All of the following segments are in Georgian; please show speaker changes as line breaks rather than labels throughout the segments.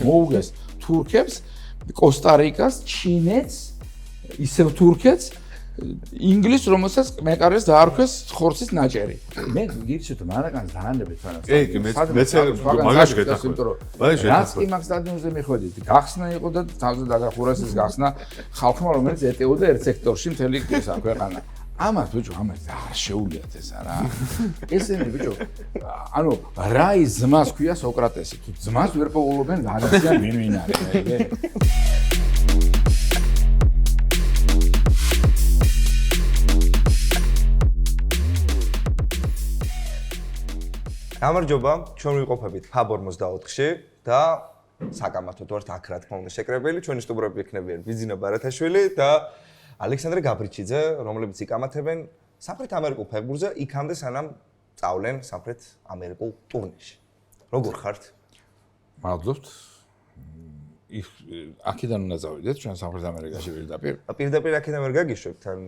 მოუგეს თურქებს, კოსტა-რიკას, ჩინეთს, ისევ თურქეთს, ინგლისს, რომელსაც მეკარეს დაარქვეს ხორცის ნაჭერი. მე გირჩევთ მარაკანს დაანებეთ თანაც.
კი, მეც მაგაში გეთახმები.
რაც კი მაგ სტადიონზე მიხვედით, გახსნა იყო და თავზე დაგახურეს ეს გახსნა ხალხმა, რომელიც ეტეოდა ერთ სექტორში მთელი ქვეყანა. ამას ბიჭო, ამას არ შეუძლიათ ეს რა. ესენი ბიჭო, ანუ რა ის ძმას ქვია სოკრატესი. თუ ძმას ვერ პოულობენ, რა არიან ვინ არის.
გამარჯობა, ჩვენ ვიყოფებით FAB 44-ში და საკამათოდ ვართ აქ რა თქმა უნდა შეკრებილი, ჩვენი სტუმრები იქნებიან ბიძინა ბარათაშვილი და ალექსანდრე გაბრიჩიძე, რომლებიც იკამათებენ სამხრეთ ამერიკულ ფეხბურთზე, იქამდე სანამ წავლენ სამხრეთ ამერიკულ ტურნირში. როგორ ხართ?
მადლობთ. აქედან უნდა წავიდეთ ჩვენ სამხრეთ ამერიკაში პირდაპირ.
პირდაპირ აქედან ვერ გაგიშვებთ, თან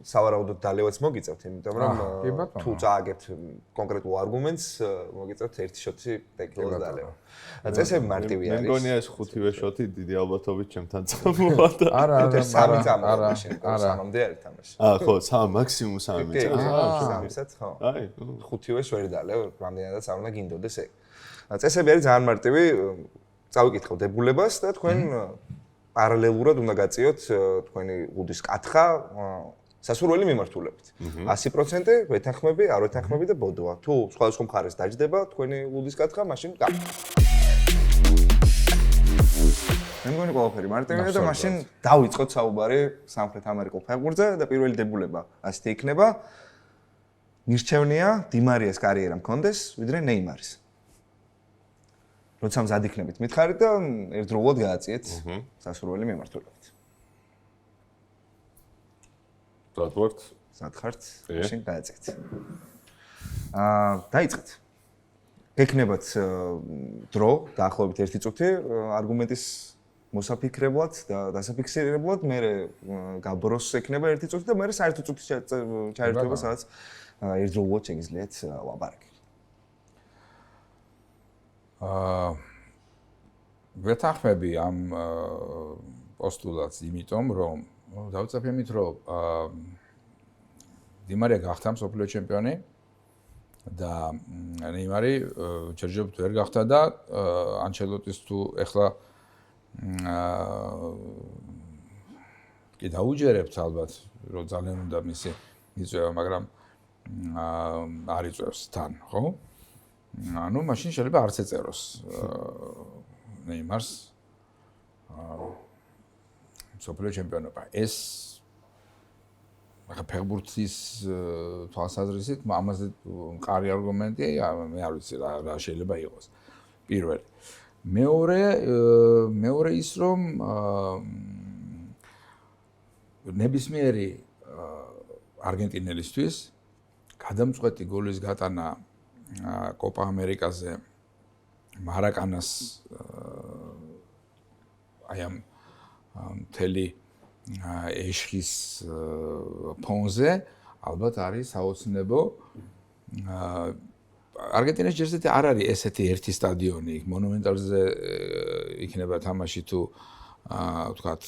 სავარაუდოდ დალევაც მოგიწევთ, იმიტომ რომ თუ წააგებთ კონკრეტულ არგუმენტს, მოგიწევთ ერთი შოტი ტექნიკას დალევა. წესები მარტივი არის.
მე მგონია ეს ხუთივე შოტი დიდი ალბათობით ჩემთან წამოვა და
არა,
სამი წამოვა მაშინ, სამამდე არის თამაში.
ხო, მაქსიმუმ 3 წამოვა.
სამისაც ხო. აი, ხუთივეს ვერ დალევ, რამდენადაც არ უნდა გინდოდეს ეგ. წესები არის ძალიან მარტივი. წავიკითხავ დებულებას და თქვენ პარალელურად უნდა გაწიოთ თქვენი უდის კათხა სასურველი მიმართულებით. 100% ვეთანხმები, არ ვეთანხმები და ბოდოა. თუ სხვადასხვა მხარეს დაждდება თქვენი უდის კათხა, მაშინ გაიგო. მე მგონი ყველაფერი მარტივია და მაშინ დავიწყოთ საუბარი სამხრეთ ამერიკულ ფეხბურთზე და პირველი დებულება ასეთი იქნება. მირჩევნია დი მარიას კარიერა მქონდეს, ვიდრე ნეიმარის. როცა მზად იქნებით მითხარით და ერთდროულად გააწიეთ სასურველი მიმართულებით.
დადვართ.
სად ხართ? მაშინ გააწიეთ. დაიწყეთ. გექნებათ დრო, დაახლოებით 1 წუთი არგუმენტის მოსაფიქრებლად და დასაფიქსირებლად, მე გაბროს ექნება 1 წუთი და მე საერთო წუთის ჩაერთვება, სადაც ერთდროულად შეგიძლიათ ლაპარაკი.
ვეთანხმები ამ პოსტულატს, იმიტომ რომ დავწაფე იმით, რომ დი მარია გახდა მსოფლიო ჩემპიონი და ნეიმარი ჯერჯერობით ვერ გახდა და ანჩელოტის თუ ეხლა კი დაუჯერებთ ალბათ, რომ ძალიან უნდა მისი იწვევა, მაგრამ არ იწვევს თან, ხო? ანუ მაშინ შეიძლება არც ეწეროს ნეიმარს მსოფლიო ჩემპიონობა. ეს ახლა ფეხბურთის თვალსაზრისით ამაზე მყარი არგუმენტია, მე არ ვიცი რა შეიძლება იყოს. პირველი. მეორე ის რომ ნებისმიერი არგენტინელისთვის გადამწყვეტი გოლის გატანა კოპა ამერიკაზე მარაკანას აი ამ მთელი ეშხის ფონზე ალბათ არის საოცნებო. არგენტინაში ჯერჯერობით არ არის ესეთი ერთი სტადიონი, მონუმენტალზე იქნება თამაში თუ ვთქვათ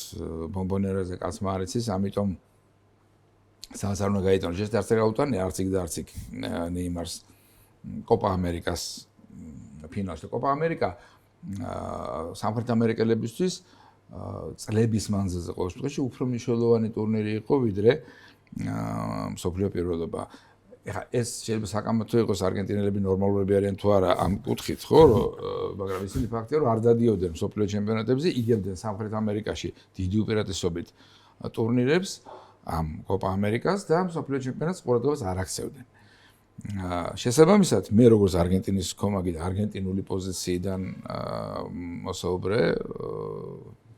ბომბონერაზე კაცმა არ იცის, ამიტომ სადაც არ უნდა გაიტანოს, ჯერჯერობით არც გაუტანე, არც იქ და არც იქ ნეიმარს კოპა ამერიკას ფინალში. კოპა ამერიკა სამხრეთ ამერიკელებისთვის წლების მანძილზე ყოველ შემთხვევაში უფრო მნიშვნელოვანი ტურნირი იყო, ვიდრე მსოფლიო პირველობა. ეხლა ეს შეიძლება საკამათო იყოს, არგენტინელები ნორმალურები არიან თუ არა ამ კუთხით, ხო, მაგრამ ისინი ფაქტია, რომ არ დადიოდნენ მსოფლიო ჩემპიონატებზე, იგებდნენ სამხრეთ ამერიკაში დიდი უპირატესობით ტურნირებს, ამ კოპა ამერიკას და მსოფლიო ჩემპიონატს ყურადღებას არ აქცევდნენ. შესაბამისად, მე როგორც არგენტინის კომაგი და არგენტინული პოზიციიდან მოსაუბრე,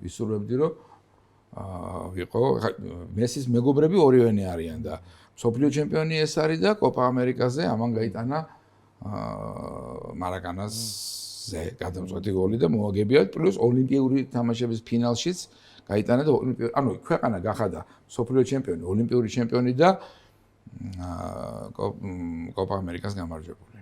ვისურვებდი, რომ ვიყო, მესის მეგობრები ორივენი არიან და მსოფლიო ჩემპიონი ეს არის და კოპა ამერიკაზე ამან გაიტანა მარაკანაზე გადამწყვეტი გოლი და მოაგებიათ, პლუს ოლიმპიური თამაშების ფინალშიც გაიტანა და ანუ ქვეყანა გახადა მსოფლიო ჩემპიონი, ოლიმპიური ჩემპიონი და კოპა ამერიკას გამარჯვებული.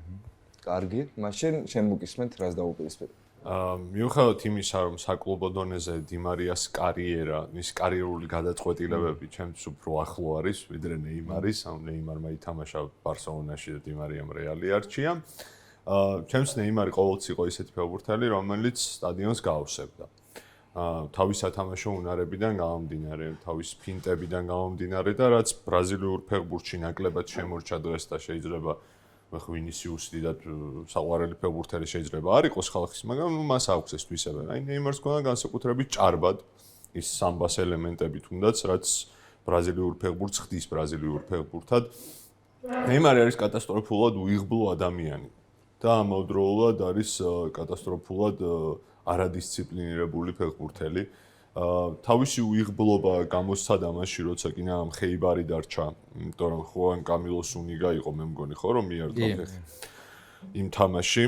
კარგი, მაშინ შენ მოგისმენთ, რას დაუპირისპირებ?
მიუხედავად იმისა, რომ საკლუბო დონეზე დი მარიას კარიერა, მის კარიერული გადაწყვეტილებები ჩემთვის უფრო ახლო არის, ვიდრე ნეიმარის, ან ნეიმარმა ითამაშა ბარსელონაში და დი მარიამ რეალი არჩია. ჩემს ნეიმარი ყოველთვის იყო ისეთი ფეხბურთელი, რომელიც სტადიონს გაავსებდა. თავის სათამაშო უნარებიდან გამომდინარე, თავის ფინტებიდან გამომდინარე და რაც ბრაზილიურ ფეხბურთში ნაკლებად შემორჩა დღეს და შეიძლება ვინისიუსი და საყვარელი ფეხბურთელი შეიძლება არ იყოს ხალხის, მაგრამ მას აქვს ეს თვისება. აი ნეიმარს ქონდა განსაკუთრებით ჭარბად ის სამბას ელემენტები თუნდაც, რაც ბრაზილიურ ფეხბურთს ხდის ბრაზილიურ ფეხბურთად. ნეიმარი არის კატასტროფულად უიღბლო ადამიანი და ამავდროულად არის კატასტროფულად არადისციპლინირებული ფეხბურთელი. თავისი უიღბლობა გამოსცადა მაშინ, როცა კინა ხეიბარი დარჩა, იმიტომ რომ ხუან კამილოს უნიგა იყო, მე მგონი ხო რომ მიარდა ფეხი იმ თამაში.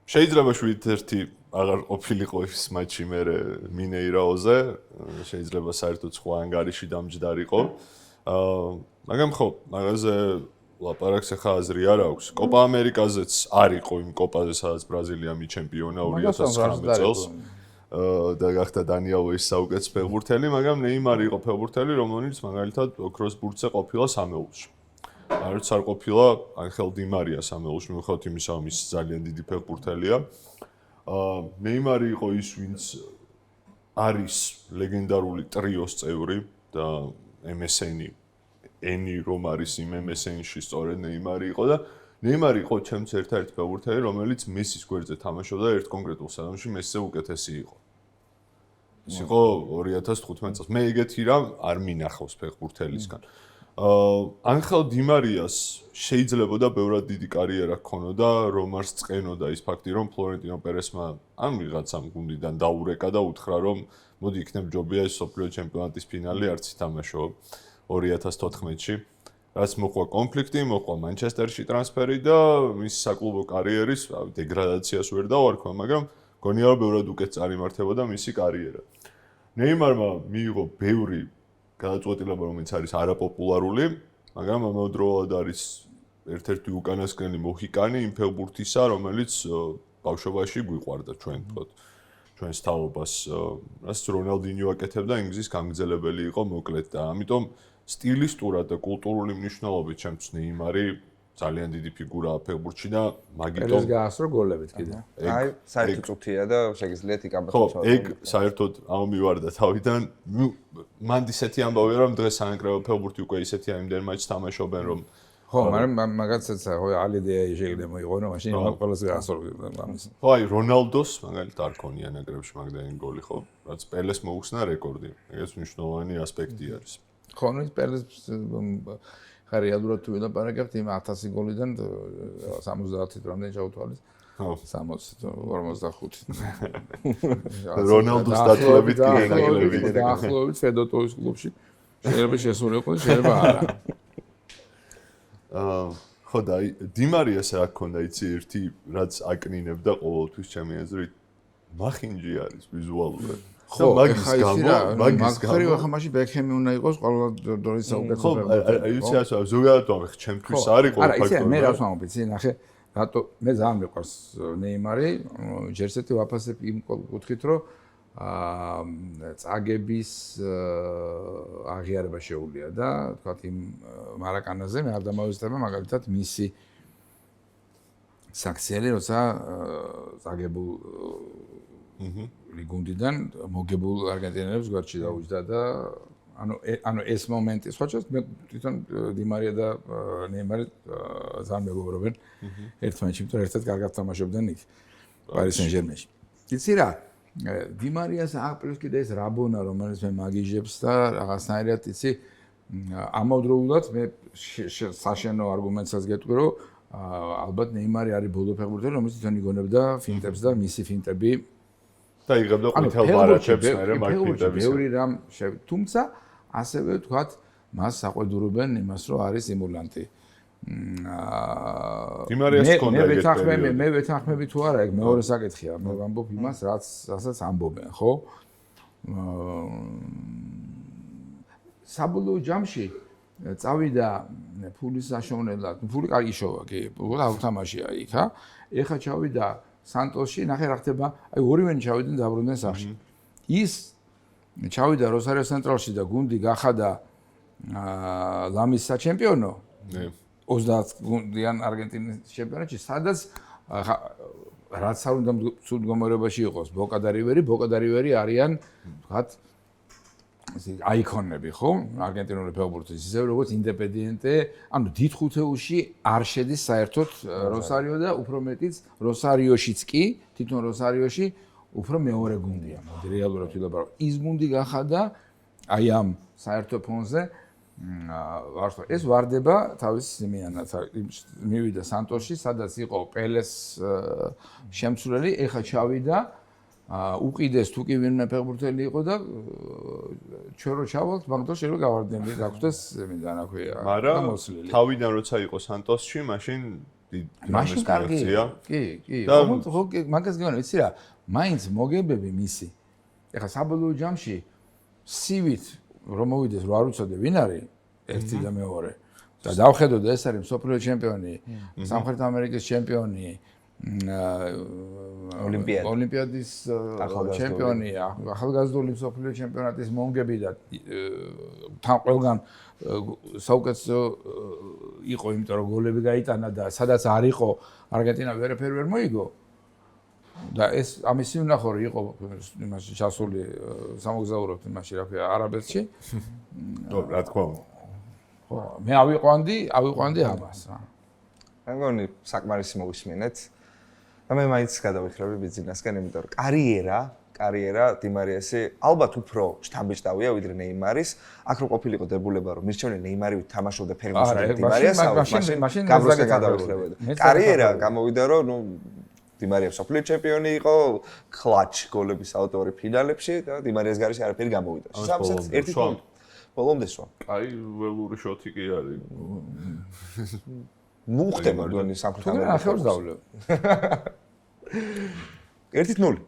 შეიძლება 7-1 აღარ ყოფილიყო ის მატჩი მე მინეირაოზე, შეიძლება საერთოდ სხვა ანგარიში დამჯდარიყო. მაგრამ ხო, მაგაზე ლაპარაკს ახლა აზრი არ აქვს. კოპა ამერიკაზეც არ იყო იმ კოპაზე, სადაც ბრაზილია მიჩემპიონა 2019 წელს. და გახდა დანიელოვის საუკეთესო ფეხბურთელი, მაგრამ ნეიმარი იყო ფეხბურთელი, რომელიც მაგალითად ოქროს ბურთზე ყოფილა სამეულში. არც არ ყოფილა ანხელ დი მარია სამეულში, მიუხედავად იმისა, რომ ის ძალიან დიდი ფეხბურთელია. ნეიმარი იყო ის, ვინც არის ლეგენდარული ტრიოს წევრი და MSN-ი ენი რომ არის იმ MSN-ში სწორედ ნეიმარი იყო და ნეიმარი იყო ჩემს ერთ-ერთი ფეხბურთელი, რომელიც მესის გვერდზე თამაშობდა ერთ კონკრეტულ სეზონში მესზე უკეთესი იყო. ის იყო 2015 წელს. მე ეგეთი რამ არ მინახავს ფეხბურთელისგან. ანხელ დი მარიას შეიძლებოდა ბევრად დიდი კარიერა ჰქონოდა, რომ არ წყენოდა ის ფაქტი, რომ ფლორენტინო პერესმა ან ვიღაცამ გუნდიდან დაურეკა და უთხრა, რომ მოდი იქნებ ჯობია ეს სოფლიო ჩემპიონატის ფინალი არც ითამაშო 2014-ში. რაც მოყვა კონფლიქტი, მოყვა მანჩესტერში ტრანსფერი და მის საკლუბო კარიერის დეგრადაციას ვერ დავარქვა, მაგრამ გონია რომ ბევრად უკეთ წარიმართებოდა მისი კარიერა. ნეიმარმა მიიღო ბევრი გადაწყვეტილება, რომელიც არის არაპოპულარული, მაგრამ ამავდროულად არის ერთ-ერთი უკანასკნელი მოჰიკანი იმ ფეხბურთისა, რომელიც ბავშვობაში გვიყვარდა ჩვენ თქო. ჩვენს თაობას, რაც რონალდინიო აკეთებდა, ინგლისის გამგზელებელი იყო მოკლედ და ამიტომ სტილისტურად და კულტურული მნიშვნელობით ჩემთვის ნეიმარი ძალიან დიდი ფიგურაა ფეხბურთში და მაგიტომ
ეს გაასრო გოლებით კიდე.
აი, საერთოდ წუთია და შეგიძლიათ იკაბათო.
ხო, ეგ საერთოდ ამომივარდა თავიდან. მანდ ისეთი ამბავია, რომ დღეს საანკრებო ფეხბურთი უკვე ისეთია იმდენ მატჩს თამაშობენ, რომ
ხო, მაგრამ მაგაცაც ხო ალიდეა შეიძლება მოიყო, მაშინ ყველას გაასრო ამის.
ხო, აი რონალდოს მაგალითად არ ქონია ნაკრებში მაგდენი გოლი, ხო? რაც პელეს მოუხსნა რეკორდი. ეგეც მნიშვნელოვანი ასპექტი არის.
ხო, ნუ პელეს ხა რეალურად თუ ვილაპარაკებთ იმ 1000 გოლიდან 70 რამდენი ჩაუთვალეს?
ხო,
45.
რონალდოს დათვლებით კი ნაკრები.
დაახლოებით ფედოტოვის კლუბში შეიძლება შესულიყო, შეიძლება არა.
ხო და დი მარიას რა ქონდა იცი ერთი რაც აკნინებდა ყოველთვის ჩემი აზრით მახინჯი არის ვიზუალურად.
ხო, მაგის გამო ხა მაშინ ბექჰემი უნდა იყოს ყველა დროის საუკეთესო ფეხბურთელი.
ხო, იცი ასე ზოგადად ვამბობ ჩემთვის არ იყო
ფაქტორი. არა, იცი მე რას ვამბობ, იცი ნახე, რატო მე ძალიან მიყვარს ნეიმარი, ჯერსეთი ვაფასებ იმ კუთხით, რომ წაგების აღიარება შეუძლია და თქვათ იმ მარაკანაზე მე არ დამავიწყდება მაგალითად მისი საქციელი, როცა წაგებულ გუნდიდან მოგებულ არგენტინელებს გვერდში დაუჯდა და ანუ ეს მომენტი სხვა ჩას მე თვითონ დი მარია და ნეიმარი ძალიან მეგობრობენ ერთმანეთში, იმიტომ რომ ერთად კარგად თამაშობდნენ იქ პარის სენ-ჟერმენში. იცი რა დი მარიას აპლუს კიდე ეს რაბონა რომელიც მე მაგიჟებს და რაღაცნაირად იცი ამავდროულად მე საშენო არგუმენტსაც გეტყვი რომ ალბათ ნეიმარი არის ბოლო ფეხბურთელი რომელიც თვითონ იგონებდა ფინტებს და მისი ფინტები
და იღებდა ყვითელ ბარათებს მერე მაგ ფინტების.
ბევრი რამ თუმცა ასევე ვთქვათ მას საყვედურობენ იმას რომ არის სიმულანტი.
დი მარიას ქონდა ეგეთი პერიოდი.
მე ვეთანხმები თუ არა, ეგ მეორე საკითხია. მე ვამბობ იმას, რასაც ამბობენ, ხო? საბოლოო ჯამში წავიდა ფულის საშოვნელად, ფული კარგი შოვა, კი, ფული აღთამაშია იქა. ეხა ჩავიდა სანტოსში, ნახე რა ხდება, აი ორივენი ჩავიდნენ დაბრუნდნენ სახში. ის ჩავიდა როსარიო ცენტრალში და გუნდი გახადა ლამის საჩემპიონო. 30 გუნდიან არგენტინის ჩემპიონატში, სადაც რაც არ უნდა სულ მდგომარეობაში იყოს, ბოკა და რივერი არიან, ვთქვათ, აიკონები, ხო? არგენტინული ფეხბურთის, ისე როგორც ინდეპენდიენტე, ანუ დიდ ხუთეულში არ შედის საერთოდ როსარიო და უფრო მეტიც როსარიოშიც კი, თვითონ როსარიოში უფრო მეორე გუნდია. მოდი რეალურად ვილაპარაკო. ის გუნდი გახადა აი ამ საერთო ფონზე ეს ვარდება თავის იმიანად მივიდა სანტოსში, სადაც იყო პელეს შემცვლელი, ეხა ჩავიდა უყიდეს თუ კი ვინმე ფეხბურთელი იყო და ჩვენ რო ჩავალთ, მაგდროს შეიძლება გავარდნები, გაგვდეს იმიდან რა ქვია,
გამოსვლილი. თავიდან როცა იყო სანტოსში, მაშინ
მაშინ კარგია. კი. მაგას გეუბნები, ვიცი რა, მაინც მოგებები მისი. ეხა საბოლოო ჯამში სივით რომ მოვიდეს რა არ უცოდე ვინ არის ერთი და მეორე და დავხედოთ ეს არის მსოფლიო ჩემპიონი, სამხრეთ ამერიკის ჩემპიონი, ოლიმპიადის ჩემპიონი, ახალგაზრდული მსოფლიო ჩემპიონატის მომგები და თან ყველგან საუკეთესო იყო, იმიტომ რომ გოლები გაიტანა და სადაც არ იყო არგენტინა ვერაფერი ვერ მოიგო. და ეს ამისი ვნახო რომ იყო იმაში ჩასული სამოგზაურობთ იმაში რა ქვია არაბეთში.
რა თქმა უნდა.
ხო, მე ავიყვანდი ამას რა.
მე მგონი საკმარისი მოვისმინეთ. და მე მაინც გადავიხრები ბიზნესკენ, იმიტომ რომ კარიერა დიმარიასი ალბათ უფრო შთამბეჭდავია ვიდრე ნეიმარის. აქ რო ყოფილიყო დებულება რომ მირჩევნე ნეიმარი თამაშობდა ფერგუსონი დიმარიას, მაშინ გაბროსკენ გადავიხრებოდი. კარიერა გამოვიდა რომ ნუ დიმარია მსოფლიო ჩემპიონი იყო, კლაჩ გოლების ავტორი ფინალებში და დიმარიას გარშე არაფერი გამოვიდა. სამსაც ერთი ბოლომდე სვა.
აი, ველური შოთი კი არის.
ნუ ხდება დონი სამხრეთ ამერიკაში.
ახევს დავლევ.
1-0.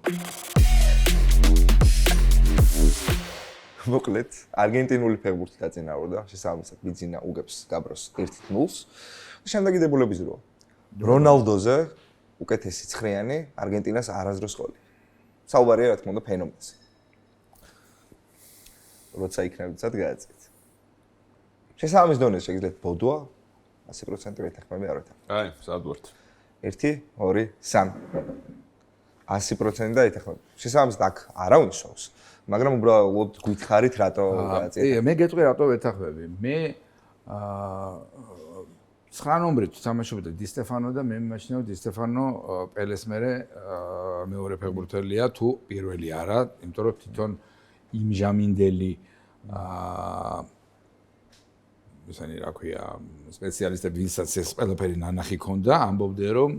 მოკლედ, არგენტინული ფეხბურთი დაწინაურდა, შესაბამისად ბიძინა უგებს გაბროს 1-0-ს. შემდეგი დებულების დროა. რონალდოზე უკეთესი ცხრიანი არგენტინას არასდროს ყოლი. საუბარია რა თქმა უნდა ფენომენზე. როცა იქნებოდათ გააწყეთ. შესაბამის დონეზე შეგიძლიათ ბოდვა 100% ეთანხმები არ ვეთანხმები.
აი, სად ვართ?
1, 2, 3. 100% და ეთანხმები. შესაბამისად აქ არა უნიშნავს, მაგრამ უბრალოდ გითხარით რატო გააწყეთ.
მე გეტყვი რატო ვეთანხმები. მე 9 ნომრით თამაშობდა დი სტეფანო და მე მიმაჩნია დი სტეფანო პელეს მერე მეორე ფეხბურთელია თუ პირველი არა, იმიტომ რომ თვითონ იმჟამინდელი ისინი რა ქვია სპეციალისტები ვისაც ეს ყველაფერი ნანახი ქონდა, ამბობდნენ რომ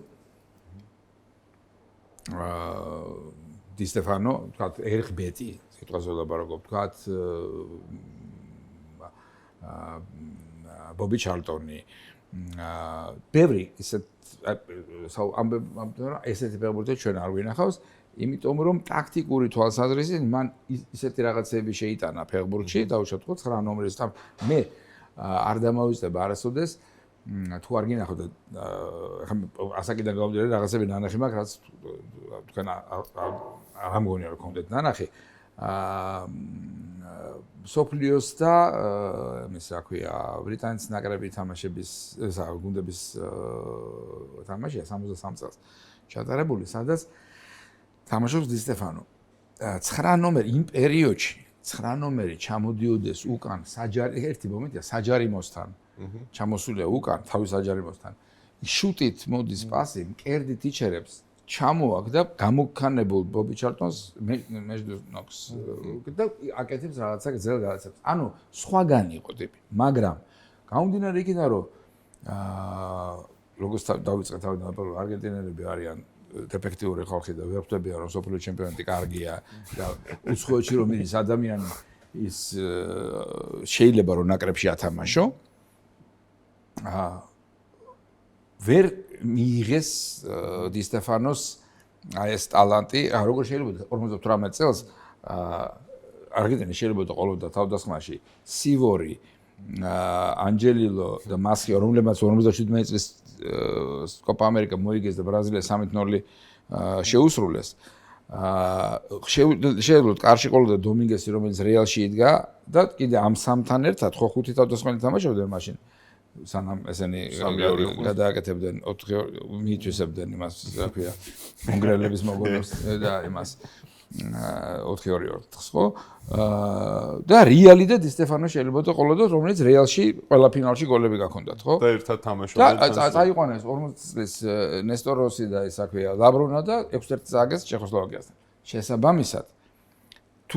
დი სტეფანო, თქვა ერიხ ბეტი, სიტყვაზე ვლაპარაკობ, თქვა ბობი ჩარტონი ბევრი ისეთ ესეთი ფეხბურთელი ჩვენ არ ვინახავს, იმიტომ რომ ტაქტიკური თვალსაზრისით მან ისეთი რაღაცები შეიტანა ფეხბურთში, დაუშვათ 9 ნომრის თამ მე არ დამავიწყდება არასოდეს თუ არ გინახავთ ახლა ასაკიდან გავდივარ რაღაცები ნანახი მაქვს, რაც თქვენ არ მგონია რომ გქონდეთ ნანახი. სოფლიოს და ეს რა ქვია ბრიტანეთის ნაკრები თამაშების გუნდების თამაშია 63 წელს ჩატარებული, სადაც თამაშობს დი სტეფანო. 9 ნომერი იმ პერიოდში 9 ნომერი ჩამოდიოდეს უკან საჯარი ერთი მომენტია საჯარიმოსთან. ჩამოსულია უკან თავის საჯარიმოსთან. შუტით მოდის პასი, მკერდით იჩერებს, ჩამოაგ და გამოგქანებულ ბობი ჩარტონს მეჟდუნოქს და აკეთებს რაღაცა ძელ გადაცემას. ანუ სხვაგან იყო ტიპი, მაგრამ გამომდინარე იქიდან რომ როგორც დავიწყე თავიდან რომ არგენტინელები არიან ეფექტიური ხალხი და ვერ ხვდებიან რომ სოფლიო ჩემპიონატი კარგია და უცხოეთში რომ მიდის ადამიანი ის შეიძლება რომ ნაკრებში ათამაშო. ვერ მიიღეს დი სტეფანოს აი ეს ტალანტი, როგორ შეიძლება 58 წელს არგენტინა შეიძლება ყოლოდა თავდასხმაში სივორი, ანჯელილო და მასხი, რომლებმაც 57 წლის კოპა ამერიკა მოიგეს და ბრაზილია 3-0 შეუსრულეს. შეიძლება კარში ყოლოდა დომინგესი, რომელიც რეალში იდგა და კიდე ამ სამთან ერთად ხო 5 თავდასხმელი თამაშობდნენ მაშინ. სანამ ესენი გადააკეთებდნენ 4 მიითვისებდნენ იმას, რა ქვია, უნგრელების მოგონებს და იმას 4-2-4-ს ხო? და რეალი და დი სტეფანო შეიძლება ყოლოდოთ, რომელიც რეალში ყველა ფინალში გოლები გაქონდათ, ხო?
და ერთად თამაშობდნენ.
და წაიყვანეს 40 წლის ნესტორ როსი და ისა ქვია, ლაბრონა და 6-1 წააგეს ჩეხოსლოვაკიასთან. შესაბამისად, თუ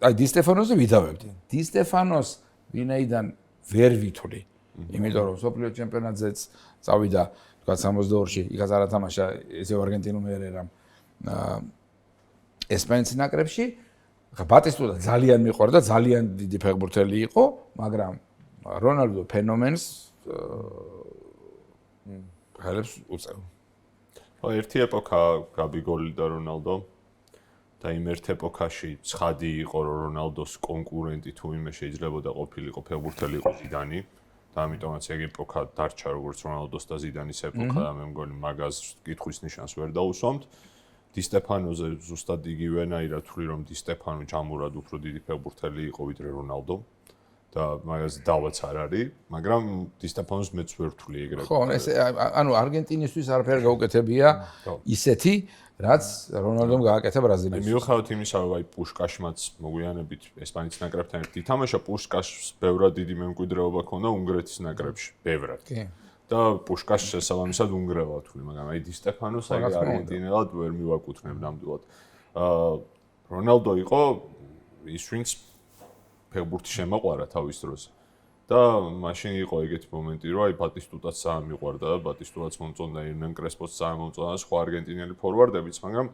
აი დი სტეფანოზე ვიდავებდი. დი სტეფანოს ვინაიდან ვერ ვითვლი. იმიტომ რომ სოფლიო ჩემპიონატზეც წავიდა, თქვა 62-ში, იქაც არ ათამაშა ესეო არგენტინულ ერერამ. ესპანეთის ნაკრებში ბატისტუტა ძალიან მიყვარდა, ძალიან დიდი ფეხბურთელი იყო, მაგრამ რონალდო ფენომენს ხელებს უწევ.
ერთი ეპოქა გაბიგოლი და რონალდო და იმ ერთ ეპოქაში ცხადი იყო რომ რონალდოს კონკურენტი თუ იმე შეიძლებოდა ყოფილიყო ფეხბურთელი იყო ზიდანი და ამიტომაც ეგ ეპოქა დარჩა როგორც რონალდოს და ზიდანის ეპოქა და მე მგონი მაგას კითხვის ნიშანს ვერ დაუსვამთ. დი სტეფანოზე ზუსტად იგივენაირად ვთვლი რომ დი სტეფანო ჯამურად უფრო დიდი ფეხბურთელი იყო ვიდრე რონალდო და მაგაზე დავაც არ არის, მაგრამ დი სტეფანოს მეც ვერ ვთვლი ეგრე.
ხო, ეს ანუ არგენტინისთვის არაფერი გაუკეთებია ისეთი, რაც რონალდომ გააკეთა ბრაზილიაში.
მიუხედავად იმისა, რომ აი პუშკაშმაც მოგვიანებით ესპანეთის ნაკრებთან ერთად ითამაშა, პუშკაშს ბევრად დიდი მემკვიდრეობა ჰქონდა უნგრეთის ნაკრებში, ბევრად. კი. და პუშკაშს შესაბამისად უნგრელად ვთვლი, მაგრამ აი დი სტეფანოს აი არგენტინელად ვერ მივაკუთვნებ ნამდვილად. რონალდო იყო ის, ვინც ფეხბურთი შემოყვარა თავის დროზე. და მაშინ იყო ეგეთი მომენტი, რომ აი ბატისტუტაც საამიყვარდა და ბატისტუტაც მომწონდა, ერნან კრესპოც საამომწონდა და სხვა არგენტინელი ფორვარდებიც, მაგრამ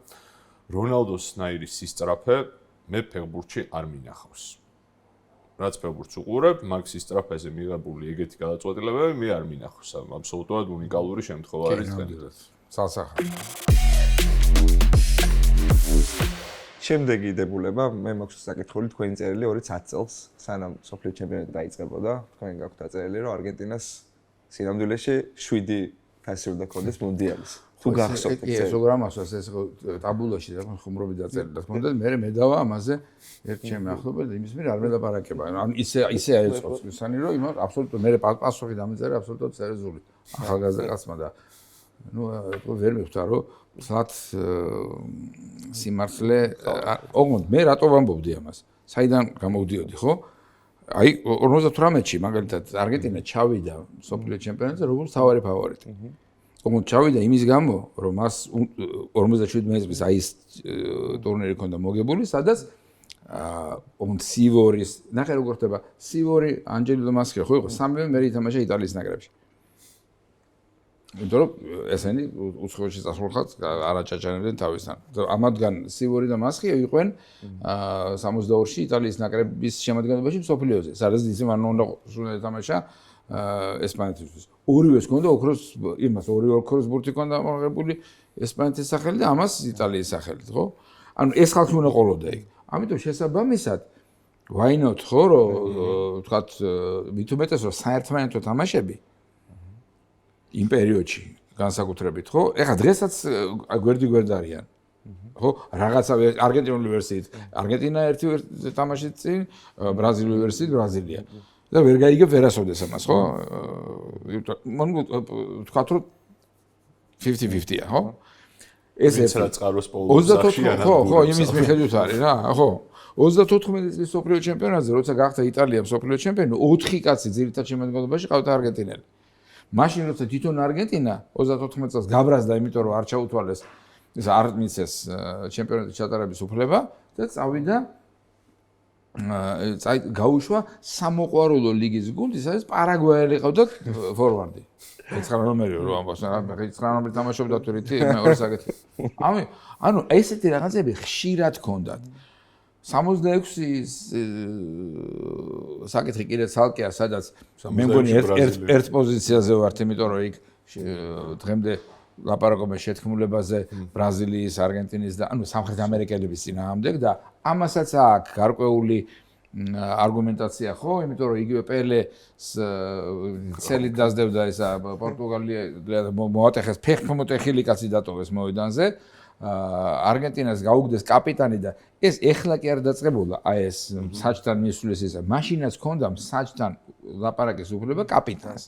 რონალდოს ნაირი სისწრაფე მე ფეხბურთში არ მინახავს. რაც ფეხბურთს უყურებ, მაგ სისწრაფეზე მიღებული ეგეთი გადაწყვეტილებები მე არ მინახავს. აბსოლუტურად უნიკალური შემთხვევა არის დღეს.
სალსახა.
შემდეგი დებულება, მე მაქვს საკითხული თქვენი წერილი 2010 წელს, სანამ სოფლიო ჩემპიონატი დაიწყებოდა, თქვენ გაქვთ დაწერილი, რომ არგენტინას სინამდვილეში 7 ფასი უნდა ქონდეს მუნდიალის. თუ გახსოვთ
ეს როგორ ამასვას ეს ტაბულაში და ხუმრობი დაწერილი და თქონდა მე დავა ამაზე ერთ ჩემი ახლობელი და იმის მიერ არ მელაპარაკება. ანუ ისე აეწყოს ისანი რომ იმას აბსოლუტურად მე პასუხი დამეწერე აბსოლუტურად სერიოზული ახალგაზრდა კაცმა და ნუ ვერ მივხვდა რომ სად სიმართლე ოღონდ მე რატო ვამბობდი ამას? საიდან გამოვდიოდი, ხო? აი 58-ში მაგალითად არგენტინა ჩავიდა სოფლიო ჩემპიონატზე როგორც თავარი ფავორიტი. ოღონდ ჩავიდა იმის გამო, რომ მას 57 წლის აი ეს ტურნირი ჰქონდა მოგებული, სადაც ოღონდ სივორის, ნახე როგორ ხდება, სივორი, ანჯელინო მასკი ხო იყო, სამივე მე ითამაშა იტალიის ნაკრებში. იმიტომ რომ ესენი უცხოეთში წასულხაც არაჭაჭანებდნენ თავისთან. ამათგან სივორი და მასკი იყვნენ 62-ში იტალიის ნაკრების შემადგენლობაში მსოფლიოზე. სადაც ისე მან უნდა ეთამაშა ესპანეთისთვის. ორივეს ჰქონდა ოქროს იმას ოქროს ბურთი ჰქონდა ამოღებული ესპანეთის სახელი და ამას იტალიის სახელით, ხო? ანუ ეს ხალხი უნდა ყოლოდა იქ. ამიტომ შესაბამისად why not ხო რომ ვთქვათ მით უმეტეს რომ საერთმანეთო თამაშები იმ პერიოდში განსაკუთრებით ხო? ეხლა დღესაც გვერდ-გვერდ არიან. ხო? რაღაცა არგენტინული ვერსიით არგენტინა ერთი თამაშით წინ, ბრაზილიური ვერსიით ბრაზილია. და ვერ გაიგებ ვერასოდეს ამას, ხო? ვთქვათ რომ 50-50-ია, ხო? ეს
რა წყაროს პოლუსახში არა.
ხო, იმის მიხედვით არის რა, ხო? 34 წლის სოფლიო ჩემპიონატზე, როცა გახდა იტალია სოფლიო ჩემპიონი, 4 კაცი ძირითად შემადგენლობაში ყავდა არგენტინელი. მაშინ როცა თვითონ არგენტინა 34 წელს გაბრაზდა, იმიტომ რომ არ ჩაუთვალეს ეს არ მიცეს ჩემპიონატის ჩატარების უფლება და წავიდა გაუშვა სამოყვარულო ლიგის გუნდი, სადაც პარაგვაელი ყავდა ფორვარდი. 9 ნომერი რო ამბობს, რა 9 ნომერი თამაშობდა თუ რითი მეორე საკითხი. ანუ ესეთი რაღაცები ხშირად ჰქონდათ. 66 საკითხი კიდე ცალკეა, სადაც მე მგონი ერთ პოზიციაზე ვართ, იმიტომ რომ იქ დღემდე ლაპარაკობენ შეთქმულებაზე ბრაზილიის, არგენტინის და ანუ სამხრეთ ამერიკელების წინააღმდეგ და ამასაც აქვს გარკვეული არგუმენტაცია ხო, იმიტომ რომ იგივე პელეს ცელით დაძდებდა ისა პორტუგალია მოატეხეს ფეხმოტეხილი კაცი დატოვეს მოედანზე. არგენტინას გაუგდეს კაპიტანი და ეს ეხლა კი არ დაწყებულა, აი ეს საჭთან მისulis ისა. მაშინაც ჰქონდა საჭთან ლაპარაკის უფლება კაპიტანს.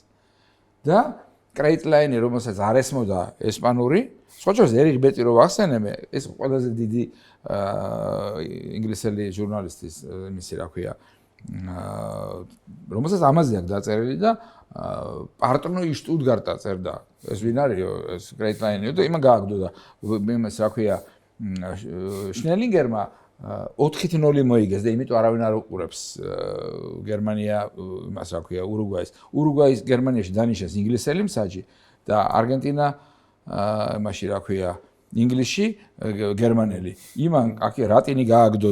და კრეიტლაინი, რომელსაც არ ესმოდა ესპანური, სხვაჯერს ერიხ ბეტი რო ვახსენებე, ეს ყველაზე დიდი ინგლისელი ჟურნალისტის იმისი რა ქვია, რომელსაც ამაზე აქვს დაწერილი და პარტნო ის შტუტგარტა წერდა. ეს ვინ არისო, ეს კრეიტლაინიო და იმან გააგდო და იმას რა ქვია, შნელინგერმა 4-0 მოიგეს და იმიტომ არავინ არ უყურებს გერმანია იმას რა ქვია ურუგვაის. ურუგვაის გერმანიაში დანიშნეს ინგლისელი მსაჯი და არგენტინა იმაში რა ქვია ინგლისში გერმანელი. იმან აქ რატინი გააგდო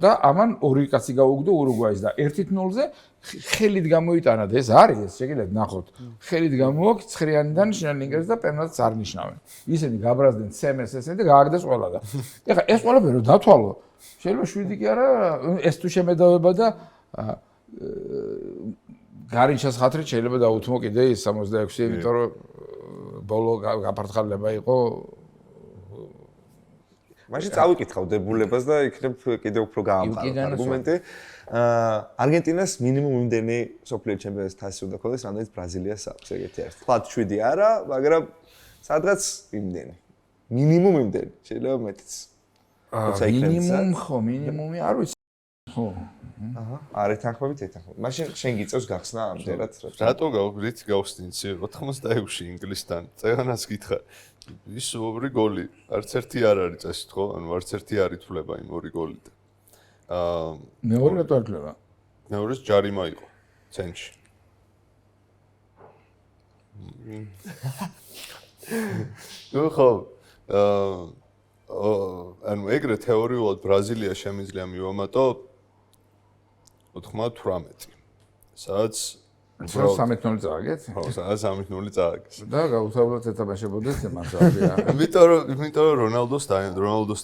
და ამან ორი კაცი გაუგდო ურუგვაის და 1-0-ზე ხელით გამოიტანა და ეს არის ეს შეგიძლიათ ნახოთ. ხელით გამოაქვს ცხრიანიდან შნელინგერს და პენალტს არ ნიშნავენ. ისინი გაბრაზდნენ CMS ესენი და გააგდეს ყველა და ეხლა ეს ყველაფერი რომ დათვალო შეიძლება 7 კი არა ეს თუ შემედავება და გარინჩას ხათრით შეიძლება დაუთმო კიდე 66 იმიტომ რომ ბოლო გაფართხილება იყო
მაშინ წავიკითხავ დებულებას და იქნებ კიდე უფრო გაამყარო არგუმენტი. არგენტინას მინიმუმ იმდენი სოფლიო ჩემპიონატის თასი უნდა ქონდეს, რამდენიც ბრაზილიას აქვს ეგეთი არის. თქვათ 7 არა, მაგრამ სადღაც იმდენი. მინიმუმ იმდენი, შეიძლება მეტიც.
მინიმუმ ხო, მინიმუმი არ ვიცი. ხო.
არ ეთანხმებით ეთანხმებით. მაშინ შენ გიწევს გახსნა ამდენად.
რატო გავგვრით გავხსნინცი 86-ში ინგლისთან. წევანას გითხრა. ის ორი გოლი, არც ერთი არ არის წესით ხო? ანუ არც ერთი არ ითვლება იმ ორი გოლიდან.
მეორე რატო არ ითვლება?
მეორეს ჯარიმა იყო ცენტრში. ხო, ანუ ეგრე თეორიულად ბრაზილია შემიძლია მივამატო 98. სადაც
13-0 წააგეთ?
ხო, სადაც 13-0 წააგეს.
და გაუთავებლად ეთამაშებოდეს მას რა.
იმიტომ რომ რონალდოს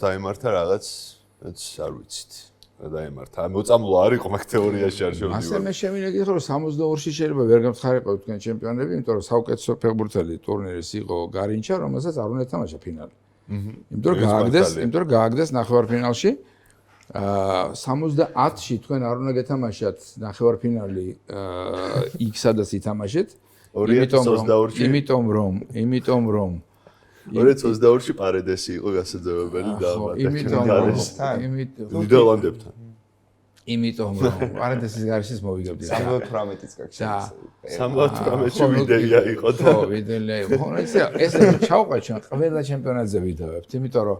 დაემართა რაღაც არ ვიცით. დაემართა. მოწამლო არ იყო მაგ თეორიაში არ შევდივარ.
ასე მე შემიძლია რომ 62-ში შეიძლება ვერ გამხარიყავ თქვენ ჩემპიონები, იმიტომ რომ საუკეთესო ფეხბურთელი ტურნირის იყო გარინჩა, რომელსაც არ უნდა ეთამაშა ფინალი. იმიტომ რომ გააგდეს ნახევარფინალში. 70-ში თქვენ არ უნდა გეთამაშათ ნახევარფინალი X-სადაც ითამაშეთ. იმიტომ რომ
2022-ში პარედესი იყო გასაძევებელი და ნიდერლანდებთან.
იმიტომ რომ პარედესის გარშეს მოვიგებდი.
78 წელს.
78-ში ვიდეია იყო და
ხო, ვიდეა იყო. ხო, ეს ჩავყვეთ ჩვენ ყველა ჩემპიონატზე ვიდეოებთ, იმიტომ რომ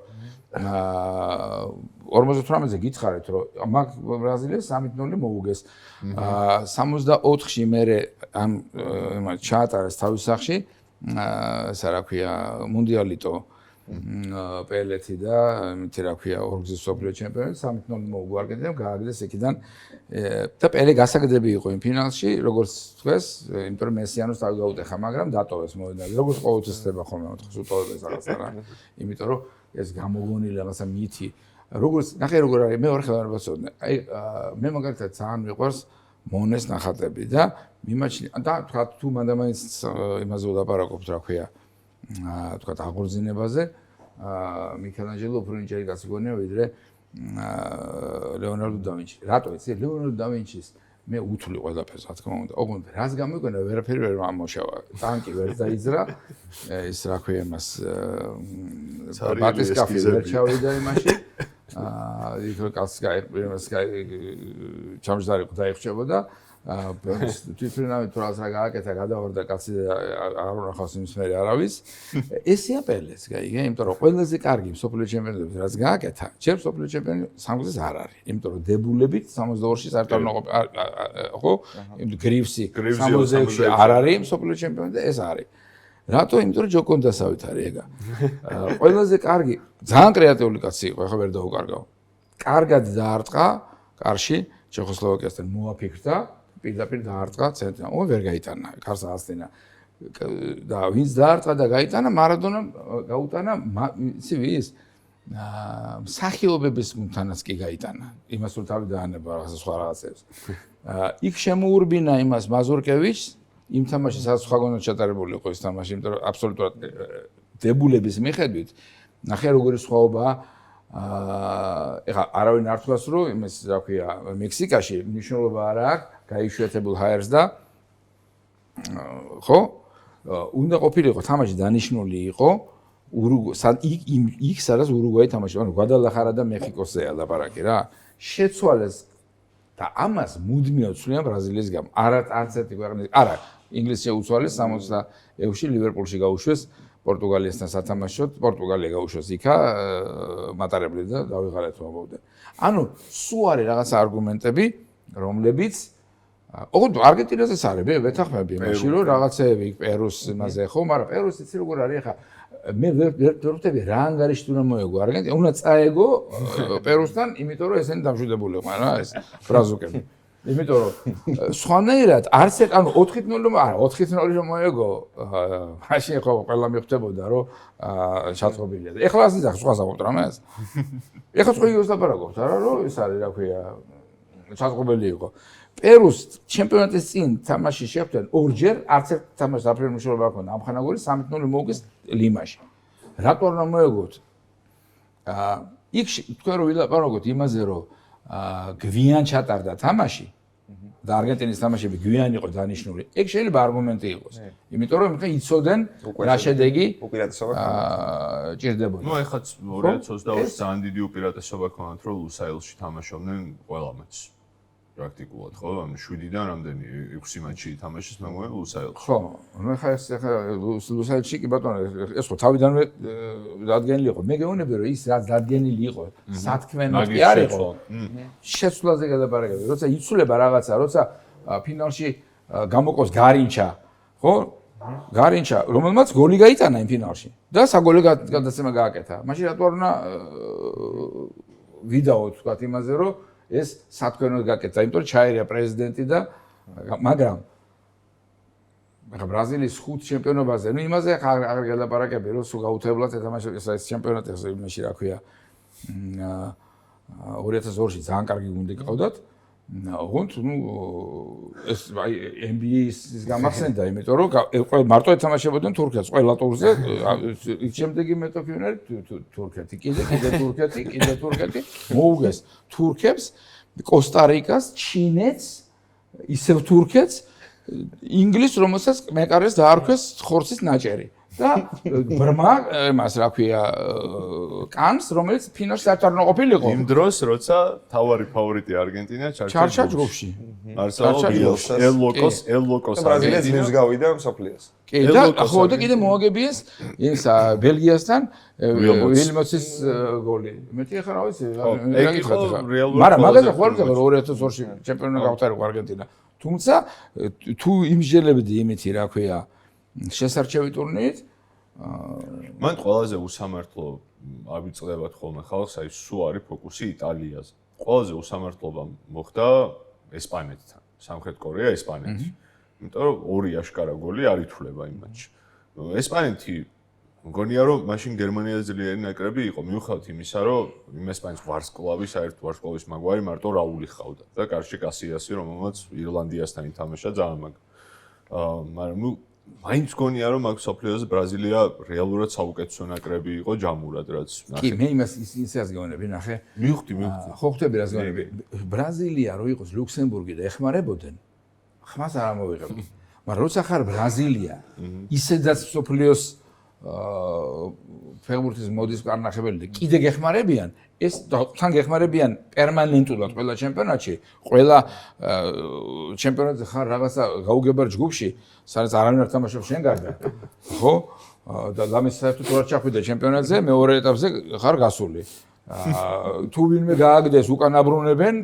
58-ზე გითხარით რომ მაგ ბრაზილიას 3-0 მოუგეს. 64-ში მე ამ ჩაატარეს თავის სახში ესა რა ქვია მუნდიალიტო პელეთი და მითი რა ქვია ორგზის სოფლიო ჩემპიონატი 3-0 მოუგო არგენტინამ გააგდეს იქიდან და პელე გასაგდები იყო იმ ფინალში როგორც თქვეს იმიტომ რომ მესიანოს თავი გაუტეხა მაგრამ დატოვეს მოვიდა როგორც ყოველთვის ხდება ხოლმე მოთხოს უტოვებს რაღაცა რა იმიტომ რომ ეს გამოგონილი რაღაცა მითი როგორც ნახე როგორ არის მე ორხელარებას ვწოდნე აი მე მაგალითად ძალიან მიყვარს მონეს ნახატები და მიმაჩნია და თქვა თუ მანდამაინც იმაზე ვლაპარაკობთ რა ქვია თქვა აღორძინებაზე მიქელანჯელო უფრო ნიჭიერი კაცი გონია ვიდრე ლეონარდო და ვინჩი რატო იცი ლეონარდო და ვინჩის მე უთვლი ყველაფერს რა თქმა უნდა ოღონდ რას გამოიგონა ვერაფერი ვერ ამოშავა ტანკი ვერ დაიძრა ეს რა ქვია მას ბატისკაფი ვერ ჩავიდა იმაში იქ კაცს ჩამჯდარი დაიხჭებოდა თვითმფრინავი თუ რაღაც რა გააკეთა გადავარდა კაცი არ უნახავს იმის მერე არავის ესეა პელეს გაიგე იმიტომ რომ ყველაზე კარგი სოფლიო ჩემპიონატებს რაც გააკეთა ჩემ სოფლიო ჩემპიონი სამგზის არ არის იმიტომ რომ დებულებით 62-ში საერთოდ ხო გრიფსი 66-ში არ არის სოფლიო ჩემპიონი და ეს არის რატო იმიტომ რომ ჯოკონდასავით არის ეგა ყველაზე კარგი ძალიან კრეატიული კაცი იყო ახლა ვერ დაუკარგავ კარგად დაარტყა კარში ჩეხოსლოვაკიასთან მოაფიქრდა პირდაპირ დაარტყა ცენტრში ო ვერ გაიტანა კარს ასტენა და ვინც დაარტყა და გაიტანა მარადონამ გაუტანა იცი ვის მსახიობების მუნთანაც კი გაიტანა იმას რომ თავი დაანება რაღაცა სხვა რაღაცებს იქ შემოურბინა იმას მაზურკევიჩს იმ თამაში სადაც სხვა გონდა ჩატარებული იყო ეს თამაში იმიტომ რომ აბსოლუტურად დებულების მიხედვით ნახე როგორი სხვაობაა ეხლა არავინ არ თქვას რომ იმის რა ქვია მექსიკაში მნიშვნელობა არ აქვს გაიშვიათებულ ჰაერს და ხო უნდა ყოფილიყო თამაში დანიშნული იყო იქ სადაც ურუგვაი თამაშობს ანუ გვადალახარა და მეხიკოსეა ლაპარაკი რა შეცვალეს და ამას მუდმივად ცვლიან ბრაზილიის გამო არც ერთი ქვეყნის არა ინგლისში უცვალეს 66-ში ლივერპულში გაუშვეს პორტუგალიასთან სათამაშოდ პორტუგალია გაუშვეს იქა მატარებლი და დავიღალეთ მომოვდნენ ანუ სულ არის რაღაცა არგუმენტები რომლებიც ოღონდ არგენტინაზეც არის ვეთანხმები მაშინ რომ რაღაცეები პერუს იმაზე ხო მაგრამ პერუს იცი როგორ არის ახლა მე ვერ ვხვდები რა ანგარიშით უნდა მოეგო არგენტინა უნდა წაეგო პერუსთან იმიტომ რომ ესენი დამშვიდებულიყო რა ეს ბრაზუკები იმიტომ რომ სხვანაირად არც ანუ 4-0 არა 4-0 რომ მოეგო მაშინ ხო ყველა მიხვდებოდა რომ შატყობილია და ეხლა ასე ძახ სხვას აღვწრ ამას ეხლა სხვა იგივეს ლაპარაკობთ არა რომ ეს არის რა ქვია შატყობელი იყო პერუს ჩემპიონატის წინ თამაში შეხვდნენ ორჯერ არც ერთ თამაშს აფრენ მნიშვნელობა არ ჰქონდა ამხანაგური 3-0 მოუგეს ლიმაში რატო არ მოეგოთ იქ თქვენ რომ ვილაპარაკოთ იმაზე რომ გვიან ჩატარდა თამაში და არგენტინის თამაშები გვიან იყო დანიშნული. ეგ შეიძლება არგუმენტი იყოს. იმიტომ რომ ხა იცოდნენ რა შედეგი
უპირატესობა
ჭირდებოდა.
ნუ ეხლა 2022-ში ძალიან დიდი უპირატესობა ქონდათ რომ ლუსაილში თამაშობდნენ ყველა მატჩს. პრაქტიკულად ხო? ანუ 7-დან რამდენი 6 მატჩი თამაშის მეგონა ლუსაილში.
ხო, ნუ ეხლა ლუსაილში კი ბატონო ეს ხო თავიდანვე დადგენილი იყო. მე გეუბნები რომ ის რაც დადგენილი იყო, სათქმენო კი არ იყო. შეცვლაზე გადაბარგები, როცა იცვლება რაღაცა, როცა ფინალში გამოყოს გარინჩა, ხო? გარინჩა, რომელმაც გოლი გაიტანა იმ ფინალში და საგოლე გადაცემა გააკეთა. მაშინ რატო არ უნდა ვიდაოთ თქვათ იმაზე რომ ეს სათქმელოდ გაკეთა, იმიტომ რომ ჩაერია პრეზიდენტი და მაგრამ ახლა ბრაზილიის 5 ჩემპიონობაზე, ნუ იმაზე არ გადაპარაკები, რომ სულ გაუთებლად ეთამაშებს ეს ჩემპიონატი ასე იმაში რა ქვია 2002-ში ძალიან კარგი გუნდი ყავდათ. ოღონდ ნუ ეს აი NBA-ის გამახსენდა, იმიტომ რომ მარტო ეთამაშებოდნენ თურქეთს ყველა ტურზე, შემდეგი მეტოქიუნარი თურქეთი, კიდე თურქეთი მოუგეს თურქებს, კოსტა-რიკას, ჩინეთს, ისევ თურქეთს, ინგლისს, რომელსაც მეკარეს დაარქვეს ხორცის ნაჭერი. და ბრმა მას რა ქვია კანს რომელიც ფინალში საერთოდ არ ყოფილიყო
იმ დროს როცა თავარი ფავორიტი არგენტინა
ჩარჩა ჯგუფში
ელ ლოკოს
ბრაზილია ძიმს გავიდა მსოფლიოს
კი და ხო და კიდე მოაგებიეს ის ბელგიასთან ვილმოსის გოლი მეტი ახლა რა ვიცი მაგრამ მაგაზე ხო არ ვთქვა 2002-ში ჩემპიონი გავხდარიყო არგენტინა თუმცა თუ იმსჯელებდი იმითი რა ქვია შესარჩევი ტურნირით
მან ყველაზე უსამართლო აბიწყდებათ ხოლმე ხალხს აი სულ არის ფოკუსი იტალიაზე ყველაზე უსამართლობა მოხდა ესპანეთთან სამხრეთ კორეა ესპანეთში იმიტომ რომ ორი აშკარა გოლი არ ითვლება იმ მატჩში ესპანეთი მგონია რომ მაშინ გერმანიაზე ძლიერი ნაკრები იყო მიუხედავად იმისა რომ იმ ესპანეთის ვარსკვლავი საერთოდ ვარსკვლავის მაგვარი მარტო რაული ხავდა და კარში კასიასი რომელმაც ირლანდიასთან ითამაშა ძალიან მაგრამ ნუ მაინც გონია რომ აქ სოფლიოზე ბრაზილია რეალურად საუკეთესო ნაკრები იყო ჯამურად რაც
ნახე კი მე იმას ისეას გეუბნები ნახე
მივხვდი
ხო ხვდები რას გეუბნები ბრაზილია რო იყოს ლუქსემბურგი და ეხმარებოდნენ ხმას არ ამოვიღებდი მაგრამ როცა ხარ ბრაზილია ისედაც სოფლიოს ფეხბურთის მოდის კარნახებელი და კიდე გეხმარებიან ეს თან გეხმარებიან პერმანენტულად ყველა ჩემპიონატში ყველა ჩემპიონატზე ხარ რაღაცა გაუგებარ ჯგუფში სადაც არავინ არ თამაშობს შენ გარდა ხო და ლამის საერთოდ არ ჩახვიდა ჩემპიონატზე მეორე ეტაპზე ხარ გასული თუ ვინმე გააგდეს უკან აბრუნებენ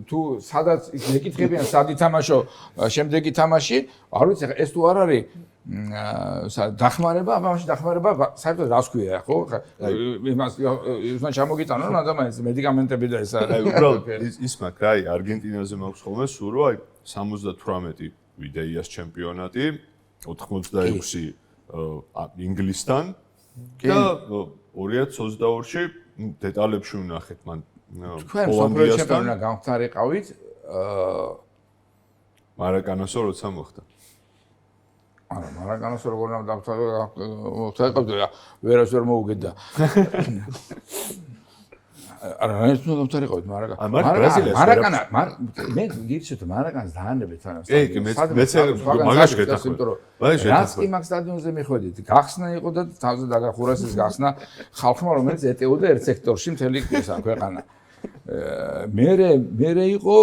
თუ სადაც ეკითხებიან სად ითამაშო შემდეგი თამაში არ ვიცი ეს თუ არ არის დახმარება ამაში დახმარება საერთოდ რას ქვია ხო იმას ისმან ჩამოგიტანო რომ ადამიანის მედიკამენტები და ეს
არის უბრალოდ ის მაქვს აი არგენტინაზე მაქვს ხოლმე სულ რომ აი 78 ვიდეიას ჩემპიონატი 86 ინგლისთან და 2022-ში დეტალებში ვნახეთ მან
კოლუმბიასთან გამხდარიყავით
მარაკანასო როცა მოხდა
არა, მარაკანას როგორ უნდა დავთვალე, ვერას ვერ მოუგებდა. არა, ეს უნდა დავთვალიყავით მარაკანა, მე გირჩევთ მარაკანს დაანებეთ თანაც.
კი, მეც მაგაში გეთახმები.
რაც კი მაგ სტადიონზე მიხვედით, გახსნა იყო და თავზე დაგახურას ეს გახსნა ხალხმა, რომელიც ეტეოდა ერთ სექტორში მთელი ქვეყანა. მე იყო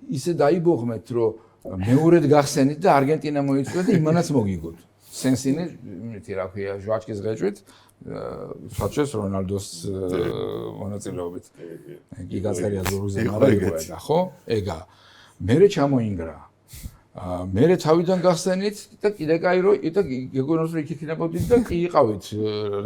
ისე დაიბოღმეთ, რომ მეორედ გახსენით და არგენტინა მოიწვია და იმანაც მოგიგოთ. სენსინი, მითი რა ქვია, ჟვაჩკის ღეჭვით, სვაჩეს რონალდოს მონაწილეობით. კი გაწერია ზურგზე მარაგებია, ხო? ეგა. მერე ჩამოინგრა. მერე თავიდან გახსენით და კიდე კაი რომ და გეგონოს რომ იქ იქნებოდით და კი იყავით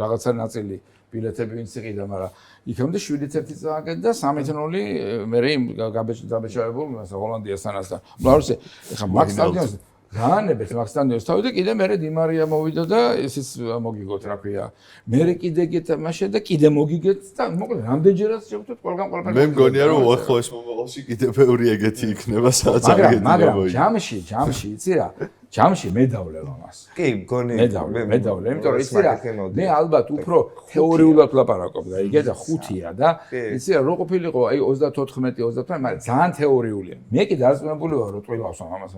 რაღაცა ნაწილი ბილეთები ვინც იყიდა, მაგრამ იქამდე 7-1 წააგეთ და 3-0 მერე იმ გაბეჭდებულ ჰოლანდიასთანასთან. ბლაურსე, ეხა მაგ სტადიონს დაანებეთ მაგ სტადიონს თავი და კიდე მერე დიმარია მოვიდა და ესეც მოგიგოთ რა ქვია. მერე კიდე გეთამაშე და კიდე მოგიგეთ და მოკლედ რამდენჯერაც შევხვდეთ ყველგან ყველაფერი.
მე მგონია რომ უახლოეს მომავალში კიდე ბევრი ეგეთი იქნება სადაც არგენტინა
მაგრამ ჯამში იცი რა ჯამში მედავლებ ამას.
კი, მგონი
მედავლებ, იმიტომ რომ იცი რა მე ალბათ უფრო თეორიულად ვლაპარაკობ და იგე და 5-ია და იცი რა რო ყოფილიყო აი 34-35, მაგრამ ძალიან თეორიულია. მე კი დარწმუნებული ვარ რომ ტყილავს ამას